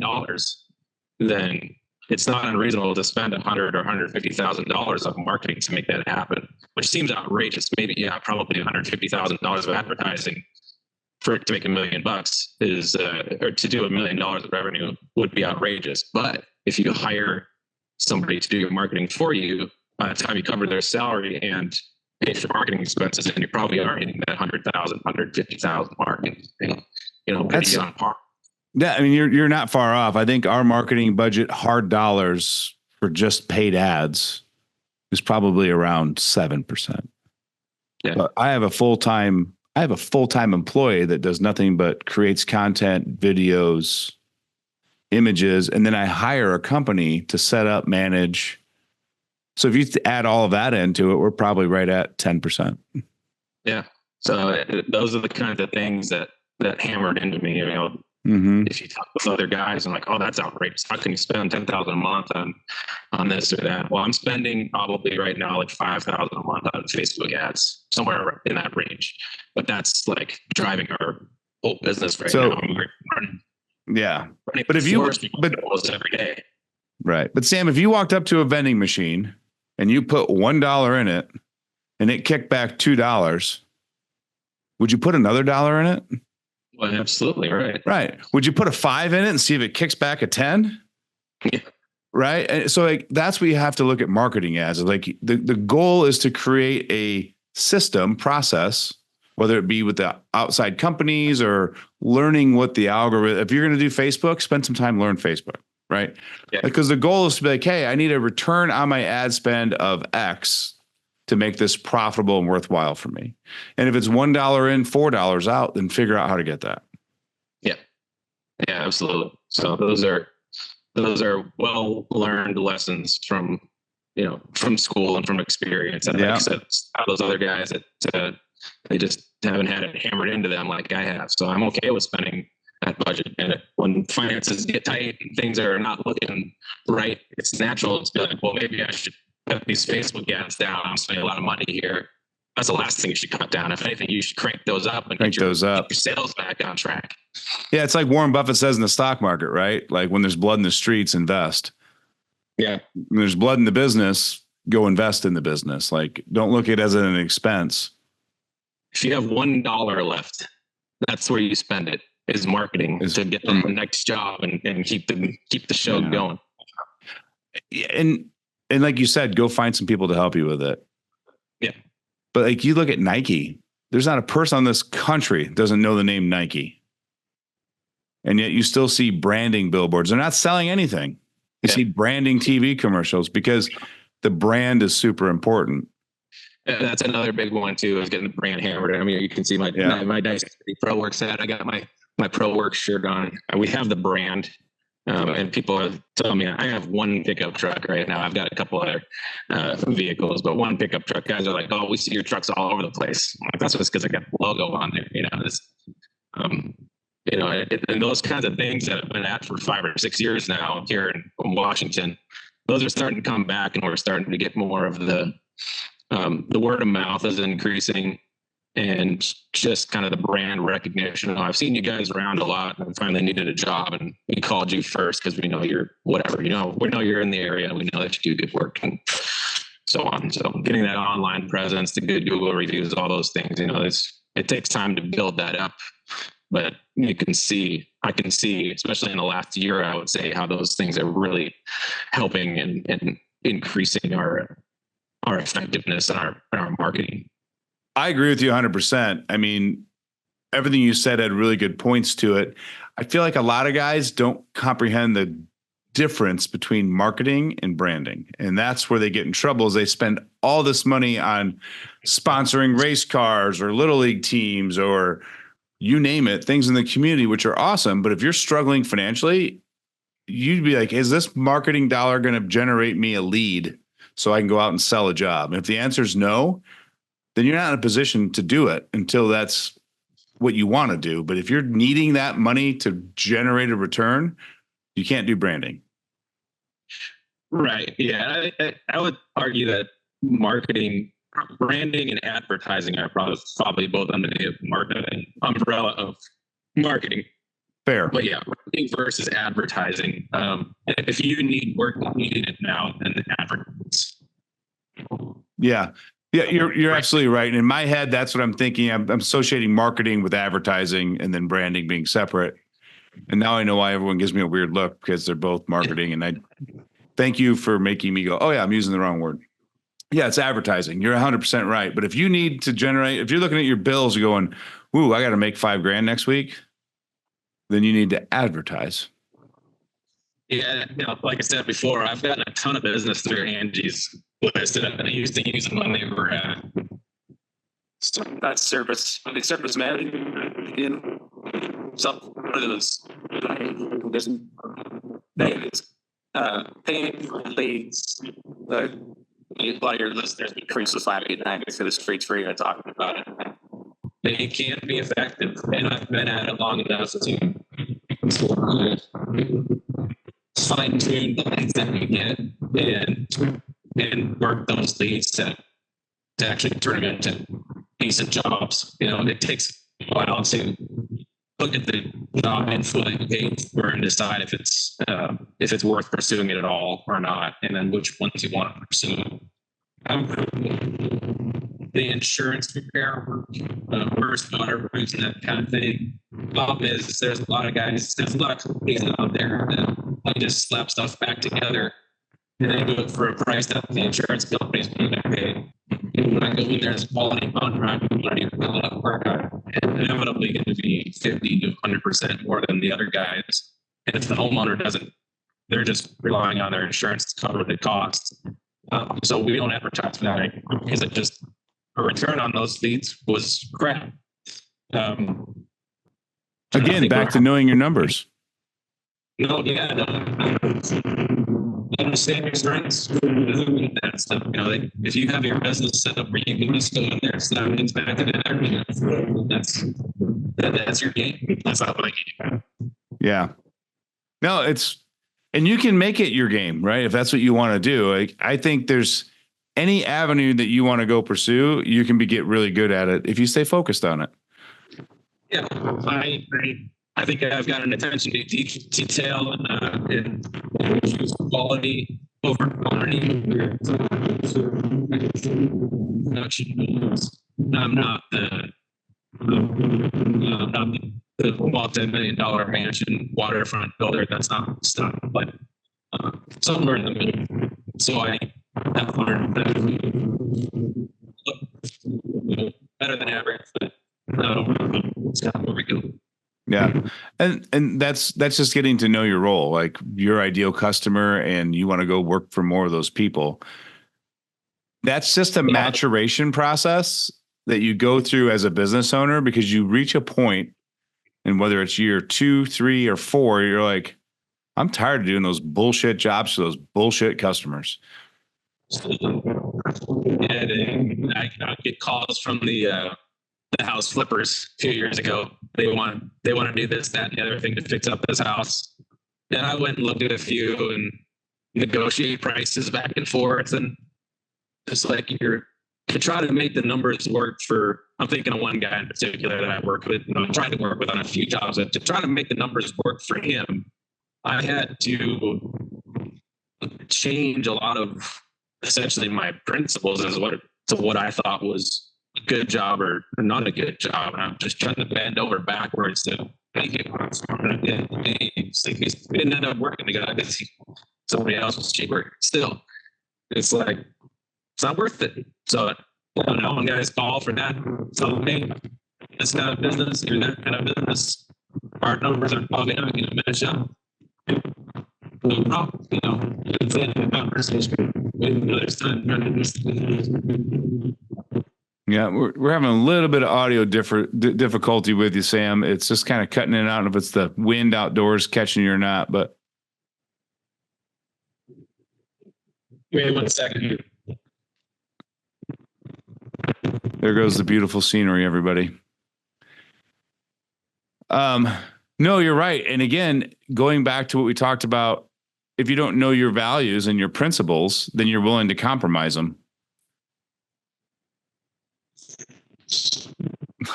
then it's not unreasonable to spend $100,000 or $150,000 on marketing to make that happen, which seems outrageous. Maybe, probably $150,000 of advertising for it to make $1 million is, or to do $1 million of revenue would be outrageous. But if you hire somebody to do your marketing for you, by the time you cover their salary and pay for marketing expenses, and you probably are hitting that 100,000, 150,000 mark. Pretty on par. Yeah, I mean, you're not far off. I think our marketing budget, hard dollars for just paid ads, is probably around 7%. Yeah. But I have a full-time employee that does nothing but creates content, videos, images, and then I hire a company to set up, manage. So if you add all of that into it, we're probably right at 10%. Yeah. So those are the kinds of things that hammered into me. If you talk with other guys and like, oh, that's outrageous. How can you spend $10,000 a month on this or that? Well, I'm spending probably right now like $5,000 a month on Facebook ads, somewhere in that range. But that's like driving our whole business right now. Yeah. But almost every day. Right. But Sam, if you walked up to a vending machine and you put $1 in it and it kicked back $2, would you put another dollar in it? Well, absolutely. Right. Right. Would you put a 5 in it and see if it kicks back a 10? Yeah. Right. And so like, that's what you have to look at marketing as. Like the goal is to create a system process, whether it be with the outside companies or learning what the algorithm, if you're going to do Facebook, spend some time, learn Facebook. Right. Yeah. Because the goal is to be like, hey, I need a return on my ad spend of X to make this profitable and worthwhile for me. And if it's $1 in, $4 out, then figure out how to get that. Yeah. Yeah, absolutely. So those are well-learned lessons from school and from experience. And like I said, those other guys that they just haven't had it hammered into them like I have. So I'm okay with spending that budget. And when finances get tight and things are not looking right, it's natural to be like, well, maybe I should cut these Facebook ads down. I'm spending a lot of money here. That's the last thing you should cut down. If anything, you should crank those up and get your sales back on track. Yeah, it's like Warren Buffett says in the stock market, right? Like when there's blood in the streets, invest. Yeah. When there's blood in the business, go invest in the business. Like don't look at it as an expense. If you have $1 left, that's where you spend it, is marketing to get the next job and keep the show going. And like you said, go find some people to help you with it. Yeah. But like you look at Nike, there's not a person on this country that doesn't know the name Nike. And yet you still see branding billboards. They're not selling anything. You see branding TV commercials because the brand is super important. That's another big one too, is getting the brand hammered. I mean, you can see my nice Proworks hat. I got my Proworks shirt on. We have the brand. And people are telling me I have one pickup truck right now. I've got a couple other vehicles, but one pickup truck. Guys are like, "Oh, we see your trucks all over the place." I'm like, that's just because I got the logo on there. And those kinds of things that I've been at for 5 or 6 years now here in Washington, those are starting to come back, and we're starting to get more of the word of mouth is increasing. And just kind of the brand recognition. I've seen you guys around a lot, and finally needed a job, and we called you first because we know you're whatever. We know you're in the area. We know that you do good work and so on. So getting that online presence, the good Google reviews, all those things, it takes time to build that up. But I can see, especially in the last year, I would say how those things are really helping and increasing our effectiveness and our marketing. I agree with you 100%. I mean, everything you said had really good points to it. I feel like a lot of guys don't comprehend the difference between marketing and branding. And that's where they get in trouble, is they spend all this money on sponsoring race cars or little league teams or you name it, things in the community, which are awesome. But if you're struggling financially, you'd be like, is this marketing dollar going to generate me a lead so I can go out and sell a job? And if the answer is no, then you're not in a position to do it until that's what you want to do. But if you're needing that money to generate a return, you can't do branding. Right. Yeah. I would argue that branding and advertising are probably both under the umbrella of marketing. Fair. But yeah, marketing versus advertising. If you need work, you need it now, then advertise. Yeah. Yeah, you're absolutely right. And in my head, that's what I'm thinking. I'm associating marketing with advertising and then branding being separate. And now I know why everyone gives me a weird look, because they're both marketing. And I thank you for making me go, oh yeah, I'm using the wrong word. Yeah, it's advertising. You're 100% right. But if you need to generate, if you're looking at your bills, you're going, ooh, I got to make $5,000 next week, then you need to advertise. Yeah, like I said before, I've gotten a ton of business through Angie's list, and I used to use them when they were that service management in some of those paying for leads. A lot of your listeners be crucial 589 for the streets free and talking about it. They can be effective, and I've been at it long enough to fine-tune the things that we get and work those leads to actually turn them into decent jobs. It takes a while to look at the job info that you paid for and decide if it's worth pursuing it at all or not, and then which ones you want to pursue. The insurance repair work, first water roofs and that kind of thing. Problem is there's a lot of companies out there that just slap stuff back together, and they do it for a price that the insurance companies going to pay. And when I go in there as a quality contractor, when I need to build up work, it's inevitably going to be 50 to 100% more than the other guys. And if the homeowner doesn't, they're just relying on their insurance to cover the costs. So we don't advertise for that because it just a return on those leads was crap. Again, back to knowing your numbers. Understand your strengths. That stuff. If you have your business set up where you can just go in there, snap things back in that's your game. That's not my game. Yeah. No, and you can make it your game, right? If that's what you want to do. I think there's any avenue that you want to go pursue, you can get really good at it if you stay focused on it. Yeah, I think I've got an attention to detail and choose quality over quantity. I'm not the multi-million-dollar mansion waterfront builder. That's not stuff, but somewhere in the middle. So I have learned that better than average, but it's kind of where we go. Yeah. And that's just getting to know your role, like your ideal customer, and you want to go work for more of those people. That's just a maturation process that you go through as a business owner, because you reach a point, and whether it's year 2, 3, or 4, you're like, I'm tired of doing those bullshit jobs for those bullshit customers. And I get calls from the house flippers a few years ago. They want to do this, that, and the other thing to fix up this house. And I went and looked at a few and negotiate prices back and forth, and just like you're to try to make the numbers work for. I'm thinking of one guy in particular that I work with. I'm trying to work with on a few jobs. To try to make the numbers work for him, I had to change a lot of essentially my principles as what I thought was a good job or not a good job. And I'm just trying to bend over backwards to make it work. We didn't end up working together because somebody else was cheaper. Still, it's like, it's not worth it. So I don't know, when guys call for that, so hey, this kind of business, you're that kind of business, our numbers are probably not going to match up. No problem, it's a conversation with another son. Yeah, we're having a little bit of audio difficulty with you, Sam. It's just kind of cutting it out. I don't know if it's the wind outdoors catching you or not, but Wait 1 second. There goes the beautiful scenery, everybody. No, you're right. And again, going back to what we talked about, if you don't know your values and your principles, then you're willing to compromise them.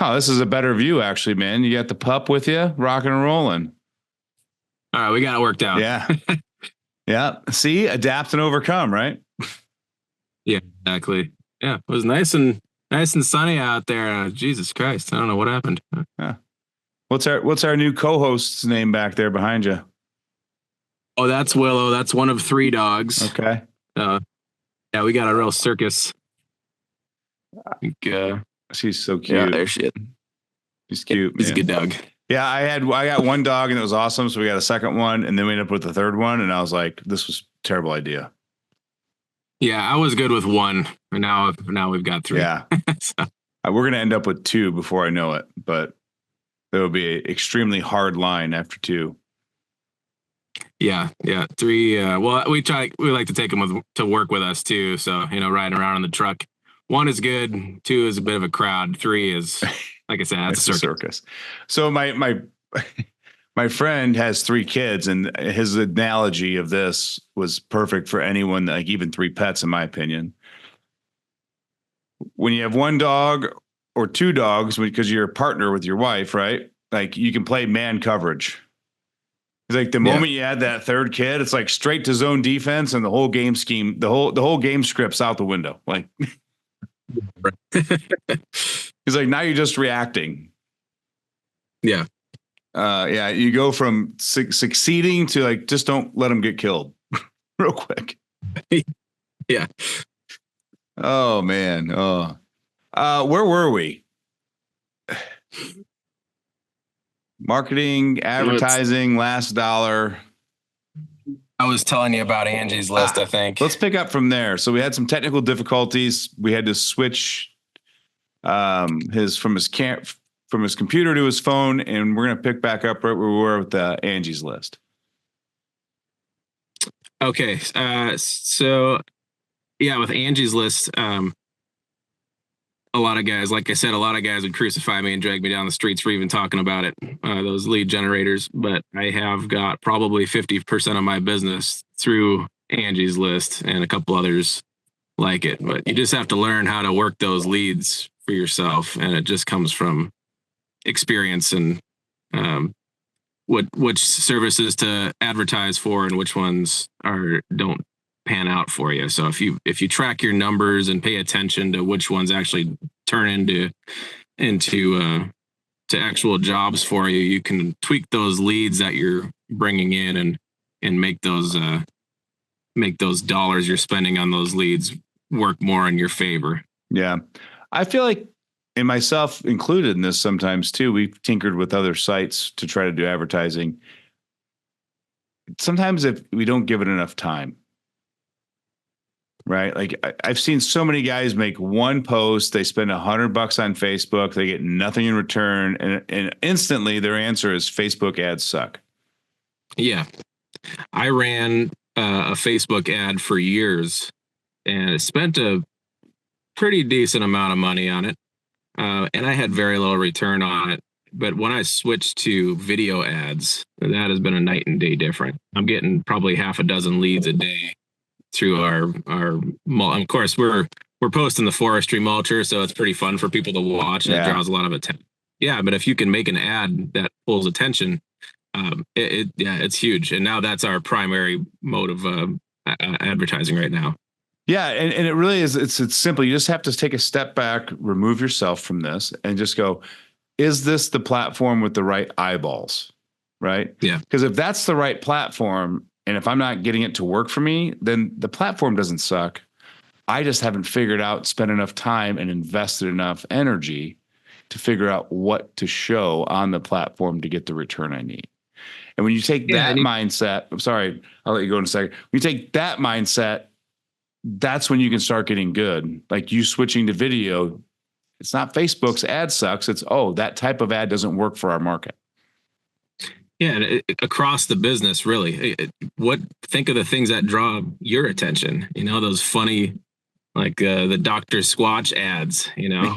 Oh, this is a better view, actually, man. You got the pup with you, rocking and rolling. All right, we got it worked out. Yeah. Yeah. See, adapt and overcome, right? Yeah, exactly. Yeah, it was nice and sunny out there. Jesus Christ, I don't know what happened. Yeah. What's our new co-host's name back there behind you? Oh, that's Willow. That's one of 3 dogs. Okay. Yeah, we got a real circus. I think, she's so cute. Yeah, there she is. She's cute. She's a good dog. Yeah, I got one dog and it was awesome. So we got a second one, and then we ended up with the third one, and I was like, this was a terrible idea. Yeah, I was good with 1, and now we've got 3. Yeah. So. We're going to end up with 2 before I know it, but there will be an extremely hard line after 2. Yeah. 3. Well, we like to take them to work with us too. So, riding around in the truck. 1 is good. 2 is a bit of a crowd. 3 is, like I said, that's a circus. So my friend has 3 kids, and his analogy of this was perfect for anyone, like even 3 pets, in my opinion. When you have 1 dog or 2 dogs, because you're a partner with your wife, right? Like, you can play man coverage. It's like the moment you add that 3rd kid, it's like straight to zone defense, and the whole game scheme, the whole game script's out the window. Like, he's like, now you're just reacting. Yeah. Yeah. You go from succeeding to like, just don't let them get killed real quick. Yeah. Oh man. Oh, where were we? Marketing, advertising, last dollar. I was telling you about Angie's list, I think. Let's pick up from there. So we had some technical difficulties. We had to switch from his computer to his phone, and we're going to pick back up right where we were with Angie's list. Okay. So yeah, with Angie's list, a lot of guys, like I said, would crucify me and drag me down the streets for even talking about it, those lead generators. But I have got probably 50% of my business through Angie's list and a couple others like it. But you just have to learn how to work those leads for yourself. And it just comes from experience and which services to advertise for and which ones don't pan out for you. So if you track your numbers and pay attention to which ones actually turn into actual jobs for you, you can tweak those leads that you're bringing in and make those dollars you're spending on those leads work more in your favor. Yeah. I feel like and myself included in this sometimes too, we've tinkered with other sites to try to do advertising. Sometimes if we don't give it enough time, right? Like I've seen so many guys make one post, they spend $100 on Facebook, they get nothing in return, and instantly their answer is Facebook ads suck. Yeah. I ran a Facebook ad for years and spent a pretty decent amount of money on it. And I had very little return on it. But when I switched to video ads, that has been a night and day different. I'm getting probably half a dozen leads a day through our of course we're posting the forestry mulcher, so it's pretty fun for people to watch, and it draws a lot of attention. Yeah, but if you can make an ad that pulls attention, it's huge. And now that's our primary mode of advertising right now. Yeah, and it really is. It's simple. You just have to take a step back, remove yourself from this, and just go, is this the platform with the right eyeballs? Right? Yeah. Because if that's the right platform, and if I'm not getting it to work for me, then the platform doesn't suck. I just haven't figured out, spent enough time and invested enough energy to figure out what to show on the platform to get the return I need. And when you take that mindset, I'm sorry, I'll let you go in a second. When you take that mindset, that's when you can start getting good. Like you switching to video, it's not Facebook's ad sucks. It's, that type of ad doesn't work for our market. Yeah, and across the business, really. Think of the things that draw your attention. Those funny, like the Dr. Squatch ads.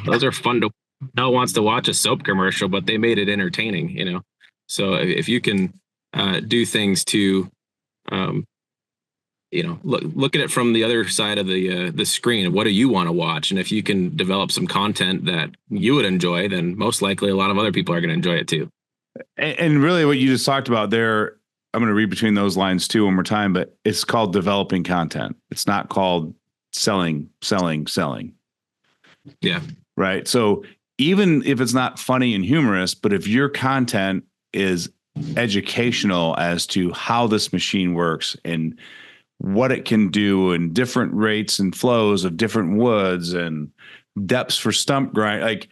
Those are fun to. No one wants to watch a soap commercial, but they made it entertaining. So if you can do things to, look at it from the other side of the screen. What do you want to watch? And if you can develop some content that you would enjoy, then most likely a lot of other people are going to enjoy it too. And really what you just talked about there, I'm going to read between those lines too one more time, but it's called developing content. It's not called selling. Yeah. Right. So even if it's not funny and humorous, but if your content is educational as to how this machine works and what it can do and different rates and flows of different woods and depths for stump grind, like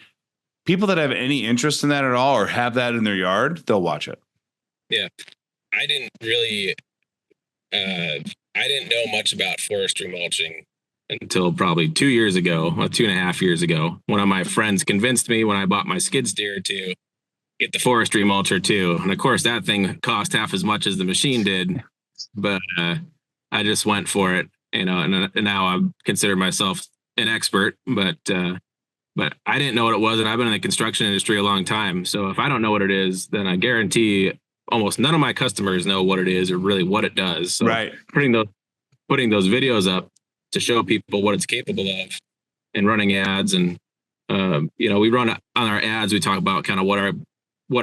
people that have any interest in that at all or have that in their yard, they'll watch it. Yeah. I didn't know much about forestry mulching until probably 2 years ago, 2.5 years ago. One of my friends convinced me when I bought my skid steer to get the forestry mulcher too. And of course that thing cost half as much as the machine did, but I just went for it, and now I consider myself an expert, but I didn't know what it was, and I've been in the construction industry a long time. So if I don't know what it is, then I guarantee almost none of my customers know what it is or really what it does. So right. putting those videos up to show people what it's capable of and running ads. And, we run on our ads, we talk about kind of what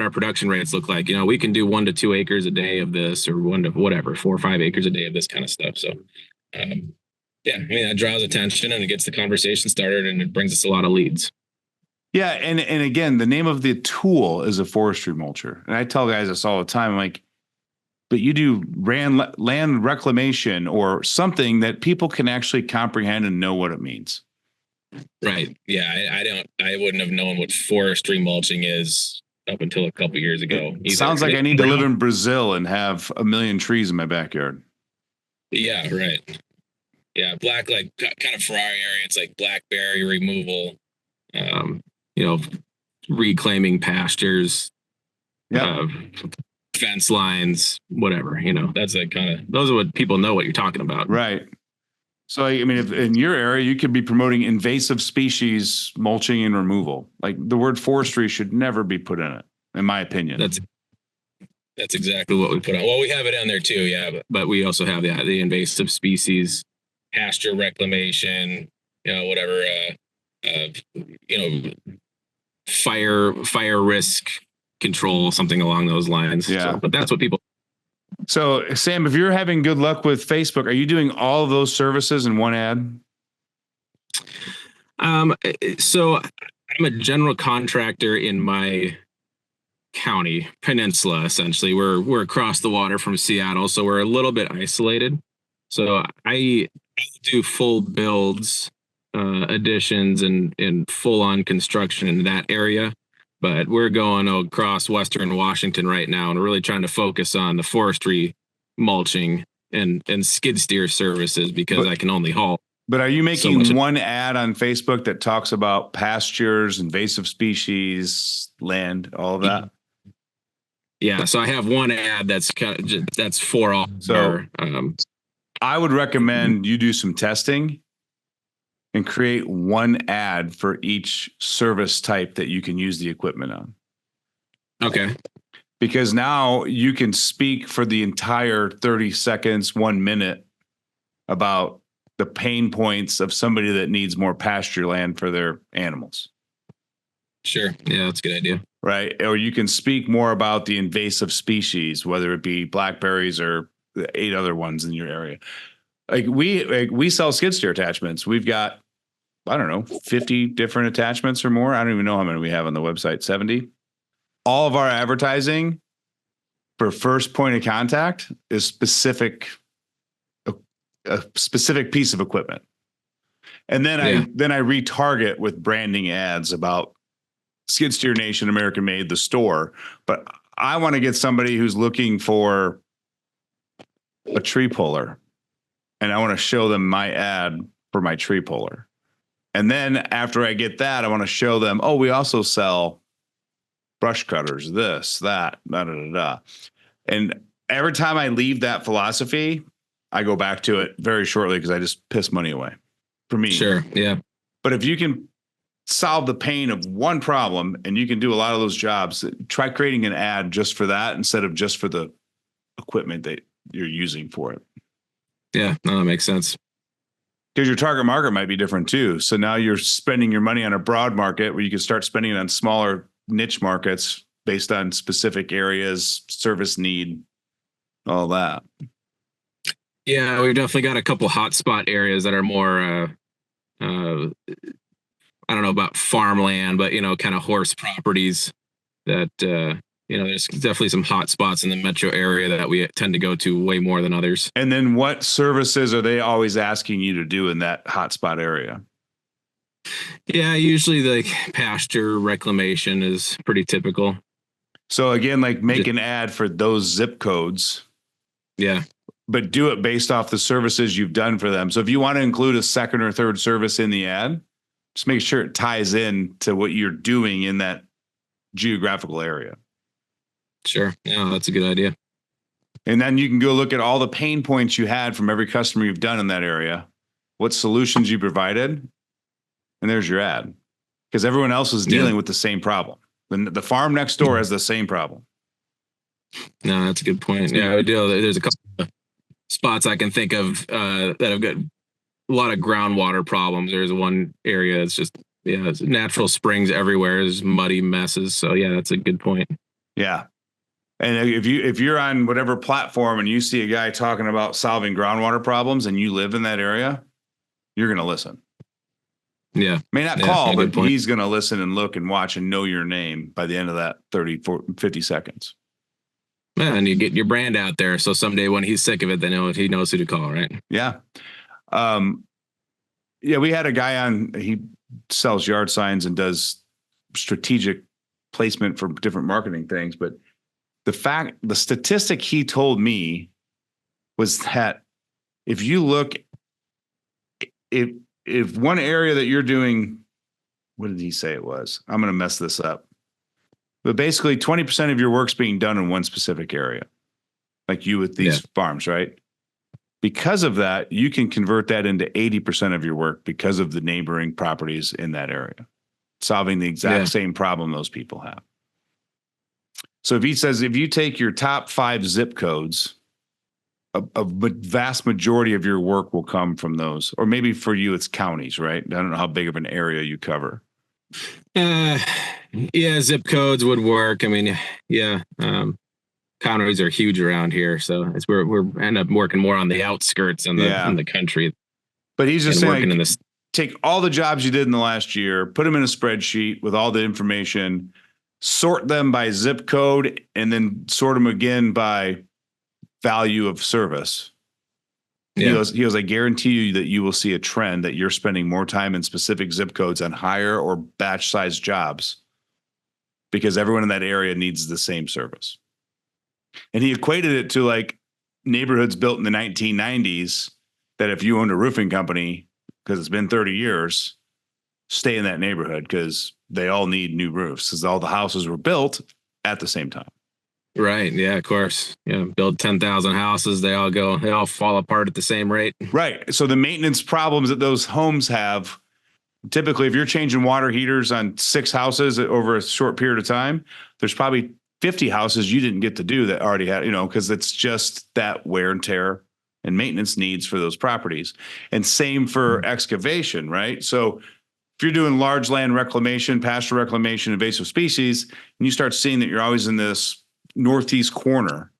our production rates look like. We can do 1 to 2 acres a day of this, or 1 to 4 or 5 acres a day of this kind of stuff. So, that draws attention and it gets the conversation started and it brings us a lot of leads. Yeah. And again, the name of the tool is a forestry mulcher. And I tell guys this all the time. I'm like, but you do land reclamation or something that people can actually comprehend and know what it means. Right. Yeah. I wouldn't have known what forestry mulching is up until a couple years ago. It sounds like I need to live in Brazil and have 1 million trees in my backyard. Yeah. Right. Yeah. Black, like kind of Ferrari area. It's like blackberry removal, reclaiming pastures, fence lines, whatever, that's like those are what people know what you're talking about. Right. So, I mean, if in your area, you could be promoting invasive species mulching and removal. Like the word forestry should never be put in it, in my opinion. That's exactly what we put on. Well, we have it on there too. Yeah. But we also have the invasive species, pasture reclamation, whatever, fire risk control, something along those lines. Yeah. So, but that's what people. So Sam, if you're having good luck with Facebook, are you doing all of those services in one ad? So I'm a general contractor in my county peninsula. Essentially, we're across the water from Seattle, so we're a little bit isolated. So I do full builds additions and full on construction in that area. But we're going across Western Washington right now and really trying to focus on the forestry, mulching, and skid steer services because I can only haul. But are you making one ad on Facebook that talks about pastures, invasive species, land, all of that? Yeah. So I have one ad that's that's for all. So I would recommend you do some testing and create one ad for each service type that you can use the equipment on. Okay. Because now you can speak for the entire 30 seconds, 1 minute about the pain points of somebody that needs more pasture land for their animals. Sure. Yeah, that's a good idea. Right. Or you can speak more about the invasive species, whether it be blackberries or the 8 other ones in your area. Like we sell skid steer attachments. We've got, I don't know, 50 different attachments or more. I don't even know how many we have on the website, 70. All of our advertising for first point of contact is a specific piece of equipment. And then I retarget with branding ads about Skid Steer Nation, American Made, the store. But I want to get somebody who's looking for a tree puller, and I want to show them my ad for my tree puller. And then after I get that, I want to show them, oh, we also sell brush cutters, this, that, da, da, da, da. And every time I leave that philosophy, I go back to it very shortly because I just piss money away for me. Sure. Yeah. But if you can solve the pain of one problem and you can do a lot of those jobs, try creating an ad just for that instead of just for the equipment that you're using for it. Yeah, no, that makes sense. Because your target market might be different too. So now you're spending your money on a broad market where you can start spending it on smaller niche markets based on specific areas, service need, all that. Yeah, we've definitely got a couple hotspot areas that are more, I don't know about farmland, but, kind of horse properties that, there's definitely some hot spots in the metro area that we tend to go to way more than others. And then what services are they always asking you to do in that hotspot area? Yeah, usually like pasture reclamation is pretty typical. So again, like make an ad for those zip codes. Yeah. But do it based off the services you've done for them. So if you want to include a second or third service in the ad, just make sure it ties in to what you're doing in that geographical area. Sure. Yeah, that's a good idea. And then you can go look at all the pain points you had from every customer you've done in that area, what solutions you provided, and there's your ad. Because everyone else is dealing with the same problem. The farm next door has the same problem. No, that's a good point. Yeah, there's a couple of spots I can think of that have got a lot of groundwater problems. There's one area that's just, it's natural springs everywhere. There's muddy messes. So yeah, that's a good point. Yeah. And if you're on whatever platform and you see a guy talking about solving groundwater problems and you live in that area, you're going to listen. Yeah. May not call, but he's going to listen and look and watch and know your name by the end of that 30, 40, 50 seconds. Yeah, and you get your brand out there. So someday when he's sick of it, he knows who to call, right? Yeah. We had a guy on, he sells yard signs and does strategic placement for different marketing things. But the statistic he told me was that if you look, if one area that you're doing, what did he say it was? I'm going to mess this up. But basically 20% of your work's being done in one specific area, like you with these farms, right? Because of that, you can convert that into 80% of your work because of the neighboring properties in that area, solving the exact same problem those people have. So if he says, if you take your top 5 zip codes, a vast majority of your work will come from those, or maybe for you, it's counties, right? I don't know how big of an area you cover. Zip codes would work. I mean, counties are huge around here, so it's we're end up working more on the outskirts in the country. But he's just saying, take all the jobs you did in the last year, put them in a spreadsheet with all the information, sort them by zip code, and then sort them again by value of service. Yeah. He goes, I guarantee you that you will see a trend that you're spending more time in specific zip codes on higher or batch size jobs because everyone in that area needs the same service. And he equated it to like neighborhoods built in the 1990s that if you owned a roofing company, because it's been 30 years, stay in that neighborhood because they all need new roofs because all the houses were built at the same time. Right. Yeah, of course. Yeah. Build 10,000 houses. They all fall apart at the same rate. Right. So the maintenance problems that those homes have, typically, if you're changing water heaters on 6 houses over a short period of time, there's probably 50 houses you didn't get to do that already had, because it's just that wear and tear and maintenance needs for those properties. And same for excavation, right? So if you're doing large land reclamation, pasture reclamation, invasive species, and you start seeing that you're always in this northeast corner,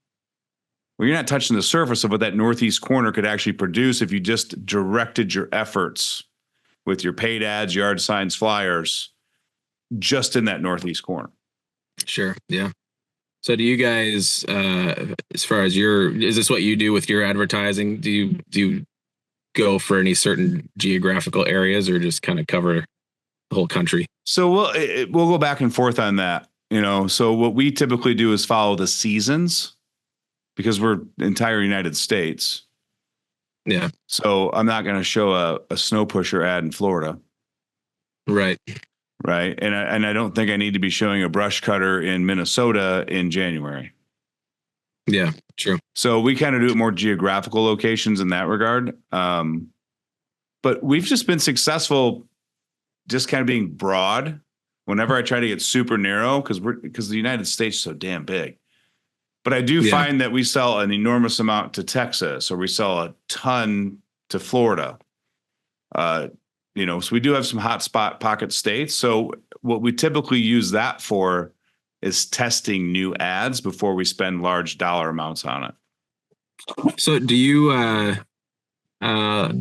well, you're not touching the surface of what that northeast corner could actually produce if you just directed your efforts with your paid ads, yard signs, flyers, just in that northeast corner. Sure. Yeah. So do you guys, as far as is this what you do with your advertising? Do you go for any certain geographical areas or just kind of cover the whole country? So we'll go back and forth on that. So what we typically do is follow the seasons because we're entire United States. Yeah. So I'm not going to show a snow pusher ad in Florida. Right. Right. And I don't think I need to be showing a brush cutter in Minnesota in January. Yeah, true. So we kind of do it more geographical locations in that regard. But we've just been successful just kind of being broad whenever I try to get super narrow because the United States is so damn big. But I do find that we sell an enormous amount to Texas or we sell a ton to Florida. So we do have some hotspot pocket states. So what we typically use that for is testing new ads before we spend large dollar amounts on it. So do you, I got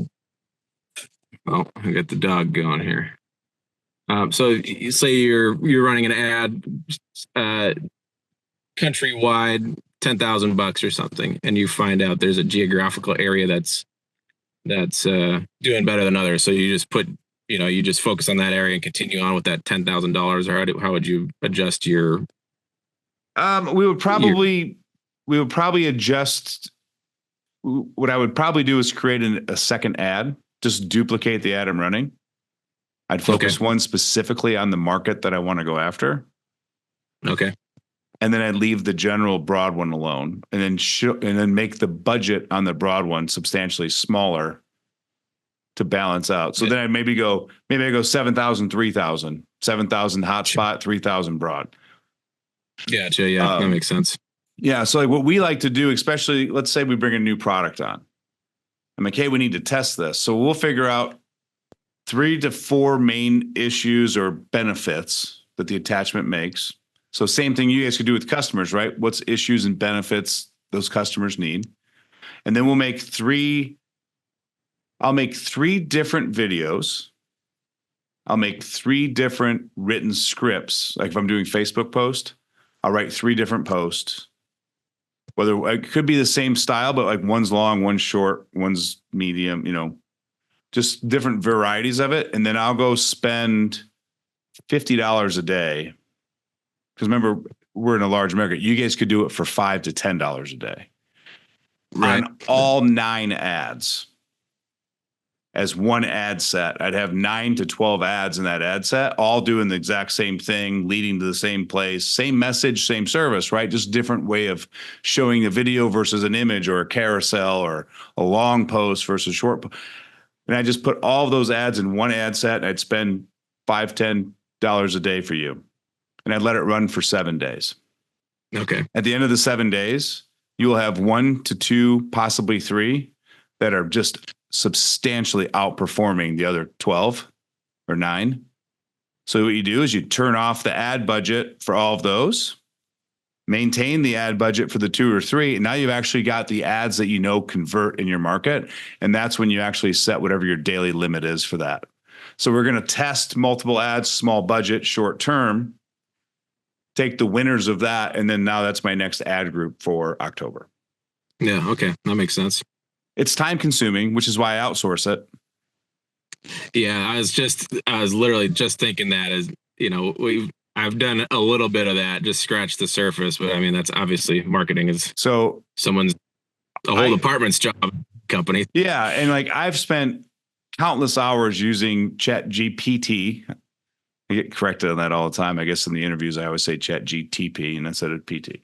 the dog going here. So you say you're running an ad, countrywide, $10,000 or something, and you find out there's a geographical area that's doing better than others. So you just you just focus on that area and continue on with that $10,000, or how would you adjust your? We would probably adjust. What I would probably do is create a second ad, just duplicate the ad I'm running. I'd focus one specifically on the market that I want to go after. Okay. And then I'd leave the general broad one alone, and then make the budget on the broad one substantially smaller to balance out. So then I maybe I go 7,000, 3,000, 7,000 hotspot, 3,000 broad. Gotcha. Yeah, that makes sense. Yeah. So like what we like to do, especially let's say we bring a new product on. I'm like, hey, we need to test this. So we'll figure out 3 to 4 main issues or benefits that the attachment makes. So same thing you guys could do with customers, right? What's issues and benefits those customers need? And then I'll make 3 different videos. I'll make 3 different written scripts. Like if I'm doing Facebook post, I'll write 3 different posts. Whether it could be the same style, but like one's long, one's short, one's medium, just different varieties of it. And then I'll go spend $50 a day. Because remember, we're in a large market. You guys could do it for $5 to $10 a day. Right. On all 9 ads. As one ad set, I'd have 9 to 12 ads in that ad set, all doing the exact same thing, leading to the same place, same message, same service, right? Just different way of showing a video versus an image or a carousel or a long post versus short. And I just put all of those ads in one ad set. And I'd spend $5, $10 a day for you. And I'd let it run for 7 days. Okay. At the end of the 7 days, you will have 1 to 2, possibly 3 that are just substantially outperforming the other 12 or 9. So what you do is you turn off the ad budget for all of those, maintain the ad budget for the 2 or 3. And now you've actually got the ads that convert in your market. And that's when you actually set whatever your daily limit is for that. So we're going to test multiple ads, small budget, short term, take the winners of that. And then now that's my next ad group for October. Yeah. Okay. That makes sense. It's time consuming, which is why I outsource it. Yeah, I was literally just thinking that as, I've done a little bit of that, just scratch the surface, but I mean, that's obviously marketing is So a whole department's job company. Yeah. And like I've spent countless hours using Chat GPT. I get corrected on that all the time. I guess in the interviews, I always say Chat GTP and instead of PT.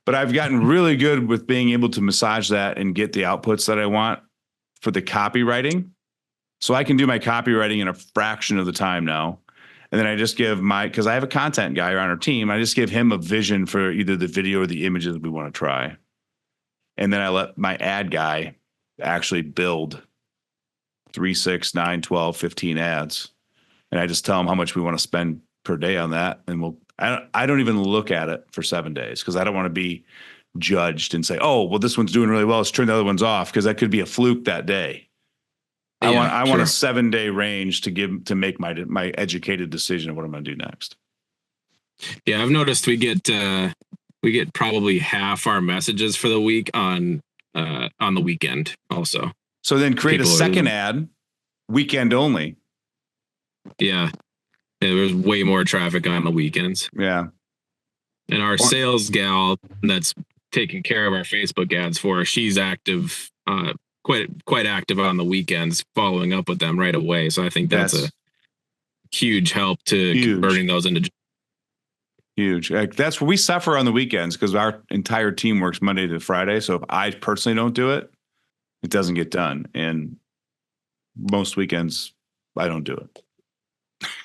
But I've gotten really good with being able to massage that and get the outputs that I want for the copywriting. So I can do my copywriting in a fraction of the time now. And then I just give because I have a content guy on our team, I just give him a vision for either the video or the images we want to try. And then I let my ad guy actually build 3, 6, 9, 12, 15 ads. And I just tell them how much we want to spend per day on that. And I don't even look at it for 7 days because I don't want to be judged and say, oh, well, this one's doing really well, let's turn the other ones off, because that could be a fluke that day. I want a 7-day range to make my educated decision of what I'm going to do next. Yeah, I've noticed we get probably half our messages for the week on the weekend also. So then create a second ad, weekend only. Yeah. There's way more traffic on the weekends. Yeah. And our sales gal that's taking care of our Facebook ads for us, she's active, quite active on the weekends, following up with them right away. So I think that's a huge help to converting those into huge. That's where we suffer on the weekends because our entire team works Monday to Friday. So if I personally don't do it, it doesn't get done. And most weekends I don't do it.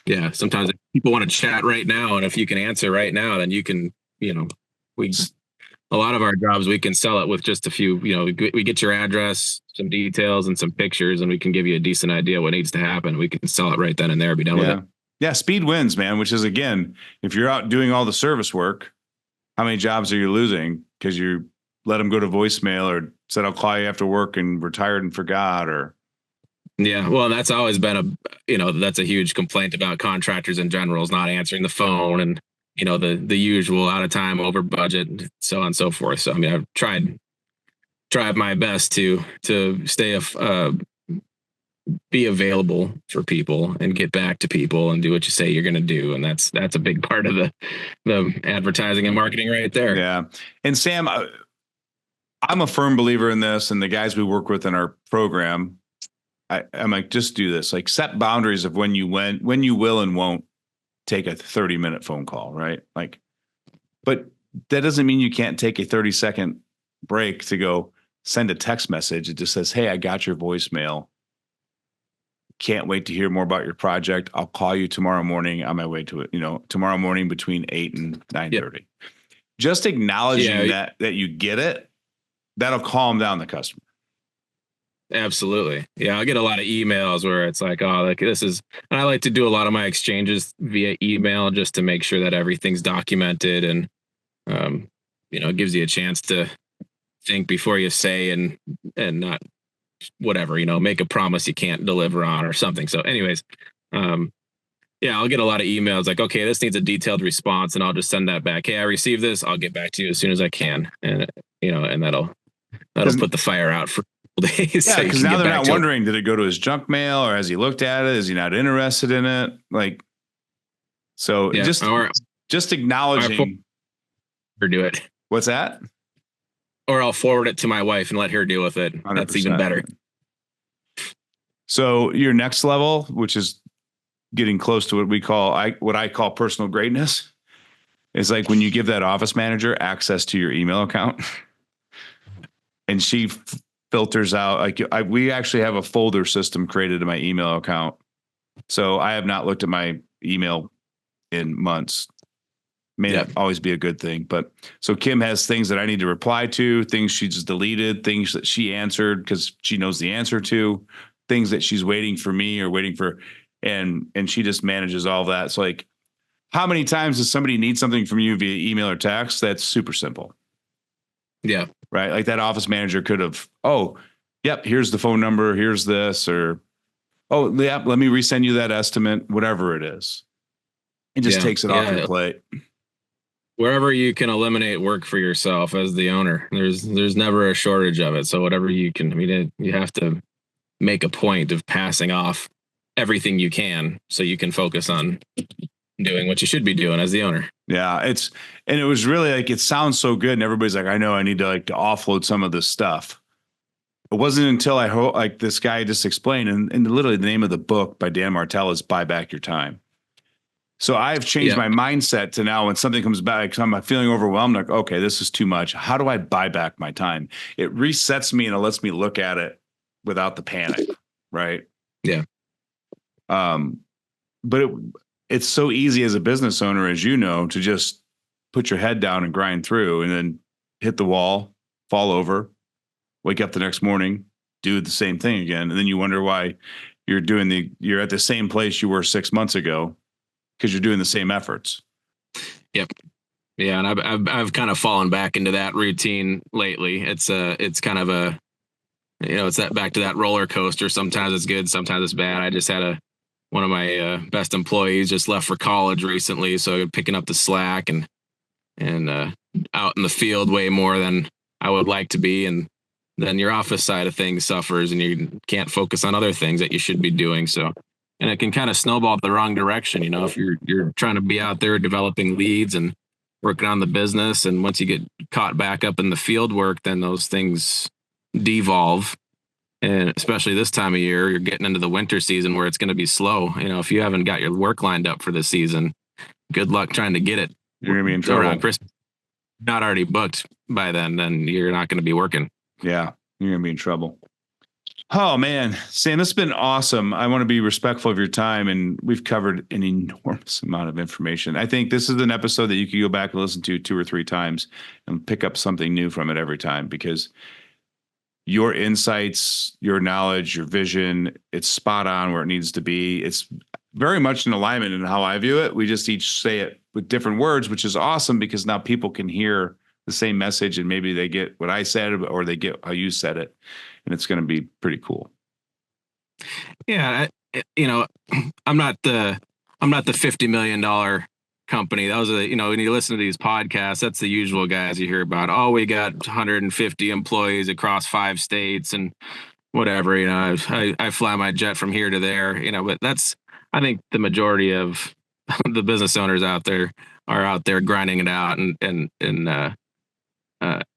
Yeah. Sometimes people want to chat right now. And if you can answer right now, then you can, a lot of our jobs, we can sell it with just a few, we get your address, some details and some pictures, and we can give you a decent idea what needs to happen. We can sell it right then and there, be done with it. Yeah. Speed wins, man, which is, again, if you're out doing all the service work, how many jobs are you losing because you let them go to voicemail or said, I'll call you after work and retired and forgot, or. Yeah. Well, that's always been that's a huge complaint about contractors in general, is not answering the phone and, the usual out of time, over budget, so on and so forth. So, I mean, I've tried my best to stay, be available for people and get back to people and do what you say you're going to do. And that's a big part of the advertising and marketing right there. Yeah. And Sam, I'm a firm believer in this, and the guys we work with in our program, I'm like, just do this, like set boundaries of when you will and won't take a 30-minute phone call, right? Like, but that doesn't mean you can't take a 30-second break to go send a text message. It just says, hey, I got your voicemail. Can't wait to hear more about your project. I'll call you tomorrow morning on my way to it, tomorrow morning between 8 and 9:30. Yep. Just acknowledging that you get it, that'll calm down the customer. Absolutely. Yeah. I get a lot of emails where it's like, oh, like this is, and I like to do a lot of my exchanges via email just to make sure that everything's documented and, it gives you a chance to think before you say and not whatever, make a promise you can't deliver on or something. So anyways, I'll get a lot of emails like, okay, this needs a detailed response, and I'll just send that back. Hey, I received this. I'll get back to you as soon as I can. And, and that'll put the fire out for days. Yeah, because now they're not wondering, did it go to his junk mail, or has he looked at it? Is he not interested in it? Like, so just acknowledging. Or do it. What's that? Or I'll forward it to my wife and let her deal with it. 100%. That's even better. So your next level, which is getting close to what I call personal greatness, is like when you give that office manager access to your email account, and she filters out, like we actually have a folder system created in my email account. So I have not looked at my email in months. May not always be a good thing, but so Kim has things that I need to reply to, things she just deleted, things that she answered because she knows the answer to, things that she's waiting for me or waiting for, and she just manages all that. So like, how many times does somebody need something from you via email or text? That's super simple. Yeah. Right. Like that office manager could have, here's the phone number. Here's this, or, let me resend you that estimate, whatever it is. It just takes it off your plate. wherever you can eliminate work for yourself as the owner, there's never a shortage of it. So whatever you can, I mean, you have to make a point of passing off everything you can so you can focus on doing what you should be doing as the owner. Yeah, and it was really like, it sounds so good, and everybody's like, I know I need to offload some of this stuff. It wasn't until like this guy just explained, and literally the name of the book by Dan Martell is Buy Back Your Time. So I've changed my mindset to now when something comes back, I'm feeling overwhelmed, like, okay, this is too much. How do I buy back my time? It resets me and it lets me look at it without the panic, right? Yeah. But it's so easy as a business owner, as you know, to just put your head down and grind through and then hit the wall, fall over, wake up the next morning, do the same thing again. And then you wonder why you're at the same place you were 6 months ago, because you're doing the same efforts. Yep. Yeah. And I've kind of fallen back into that routine lately. It's kind of a, it's that back to that roller coaster. Sometimes it's good. Sometimes it's bad. I just had one of my best employees just left for college recently. So picking up the slack and out in the field way more than I would like to be. And then your office side of things suffers and you can't focus on other things that you should be doing. So, and it can kind of snowball the wrong direction. If you're trying to be out there developing leads and working on the business, and once you get caught back up in the field work, then those things devolve. And especially this time of year, you're getting into the winter season where it's going to be slow. If you haven't got your work lined up for the season, good luck trying to get it. You're going to be in trouble. Around Christmas. Not already booked by then you're not going to be working. Yeah, you're going to be in trouble. Oh, man. Sam, this has been awesome. I want to be respectful of your time, and we've covered an enormous amount of information. I think this is an episode that you can go back and listen to 2 or 3 times and pick up something new from it every time, because your insights, your knowledge, your vision, it's spot on where it needs to be. It's very much in alignment in how I view it. We just each say it with different words, which is awesome, because now people can hear the same message and maybe they get what I said or they get how you said it. And it's going to be pretty cool. Yeah. I'm not the $50 million company. That was when you listen to these podcasts, that's the usual guys you hear about. Oh, we got 150 employees across 5 states and whatever, I fly my jet from here to there, but I think the majority of the business owners out there are out there grinding it out and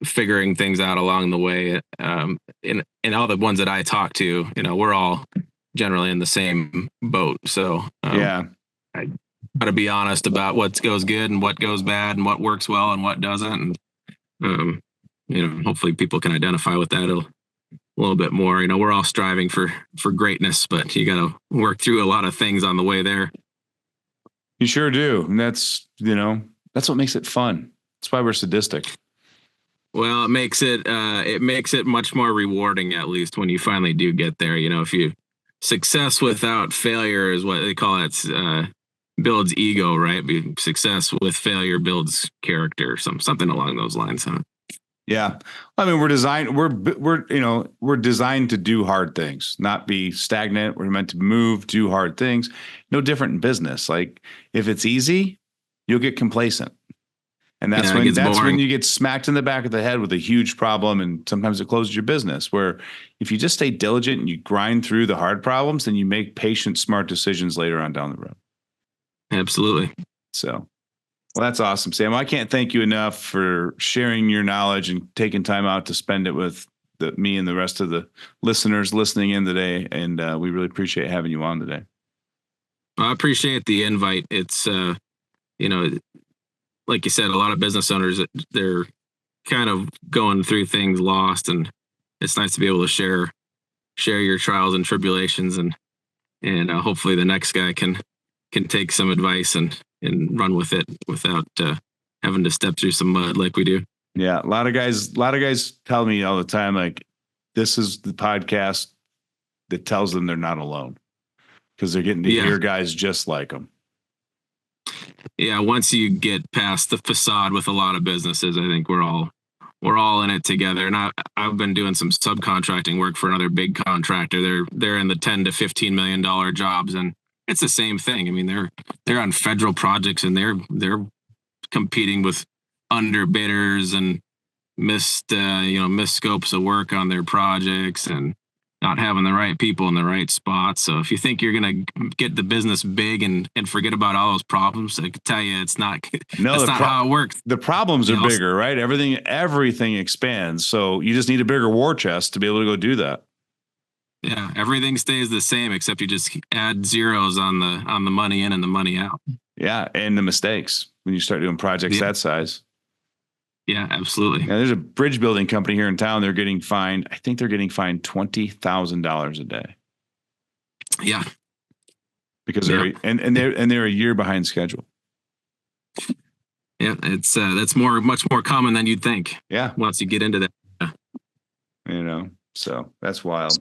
figuring things out along the way. And all the ones that I talk to, we're all generally in the same boat. So yeah, I got to be honest about what goes good and what goes bad and what works well and what doesn't. And hopefully people can identify with that a little bit more. We're all striving for greatness, but you got to work through a lot of things on the way there. You sure do. And that's what makes it fun. That's why we're sadistic. Well, it makes it much more rewarding, at least when you finally do get there. If you success without failure is what they call it, builds ego, right? Success with failure builds character, something along those lines, huh? Yeah. I mean, we're designed to do hard things, not be stagnant. We're meant to move, do hard things. No different in business. Like if it's easy, you'll get complacent. And that's when you get smacked in the back of the head with a huge problem, and sometimes it closes your business. Where if you just stay diligent and you grind through the hard problems, then you make patient, smart decisions later on down the road. Absolutely. So, well, that's awesome, Sam. I can't thank you enough for sharing your knowledge and taking time out to spend it with me and the rest of the listeners listening in today. And we really appreciate having you on today. I appreciate the invite. It's, like you said, a lot of business owners, they're kind of going through things lost, and it's nice to be able to share your trials and tribulations, and hopefully the next guy can take some advice and run with it without having to step through some mud like we do. Yeah, a lot of guys tell me all the time, like, this is the podcast that tells them they're not alone, because they're getting to hear guys just like them. Yeah, once you get past the facade with a lot of businesses, I think we're all in it together. And I've been doing some subcontracting work for another big contractor. They're in the $10 to $15 million jobs, and it's the same thing. I mean, they're on federal projects, and they're competing with under bidders and missed scopes of work on their projects and not having the right people in the right spots. So if you think you're going to get the business big and forget about all those problems, I can tell you it's not. No, that's not how it works. The problems are bigger, right? Everything expands. So you just need a bigger war chest to be able to go do that. Yeah, everything stays the same except you just add zeros on the money in and the money out. Yeah, and the mistakes when you start doing projects that size. Yeah, absolutely. Yeah, there's a bridge building company here in town. They're getting fined. I think they're getting fined $20,000 a day. Yeah, because they're a year behind schedule. Yeah, it's that's much more common than you'd think. Yeah, once you get into that, so that's wild.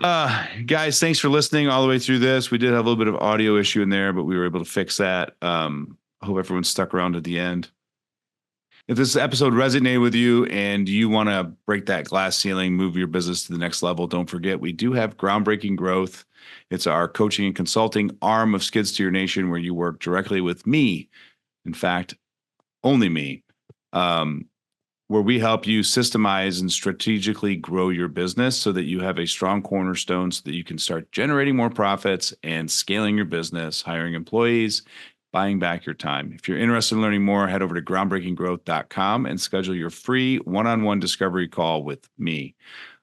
Guys, thanks for listening all the way through this. We did have a little bit of audio issue in there, but we were able to fix that. I hope everyone stuck around to the end. If this episode resonated with you and you want to break that glass ceiling, move your business to the next level, don't forget we do have Groundbreaking Growth. It's our coaching and consulting arm of Skid Steer Nation, where you work directly with me. In fact, only me, where we help you systemize and strategically grow your business so that you have a strong cornerstone so that you can start generating more profits and scaling your business, hiring employees, buying back your time. If you're interested in learning more, head over to groundbreakinggrowth.com and schedule your free one-on-one discovery call with me.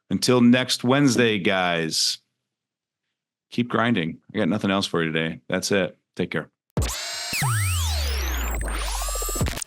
Until next Wednesday, guys, keep grinding. I got nothing else for you today. That's it. Take care.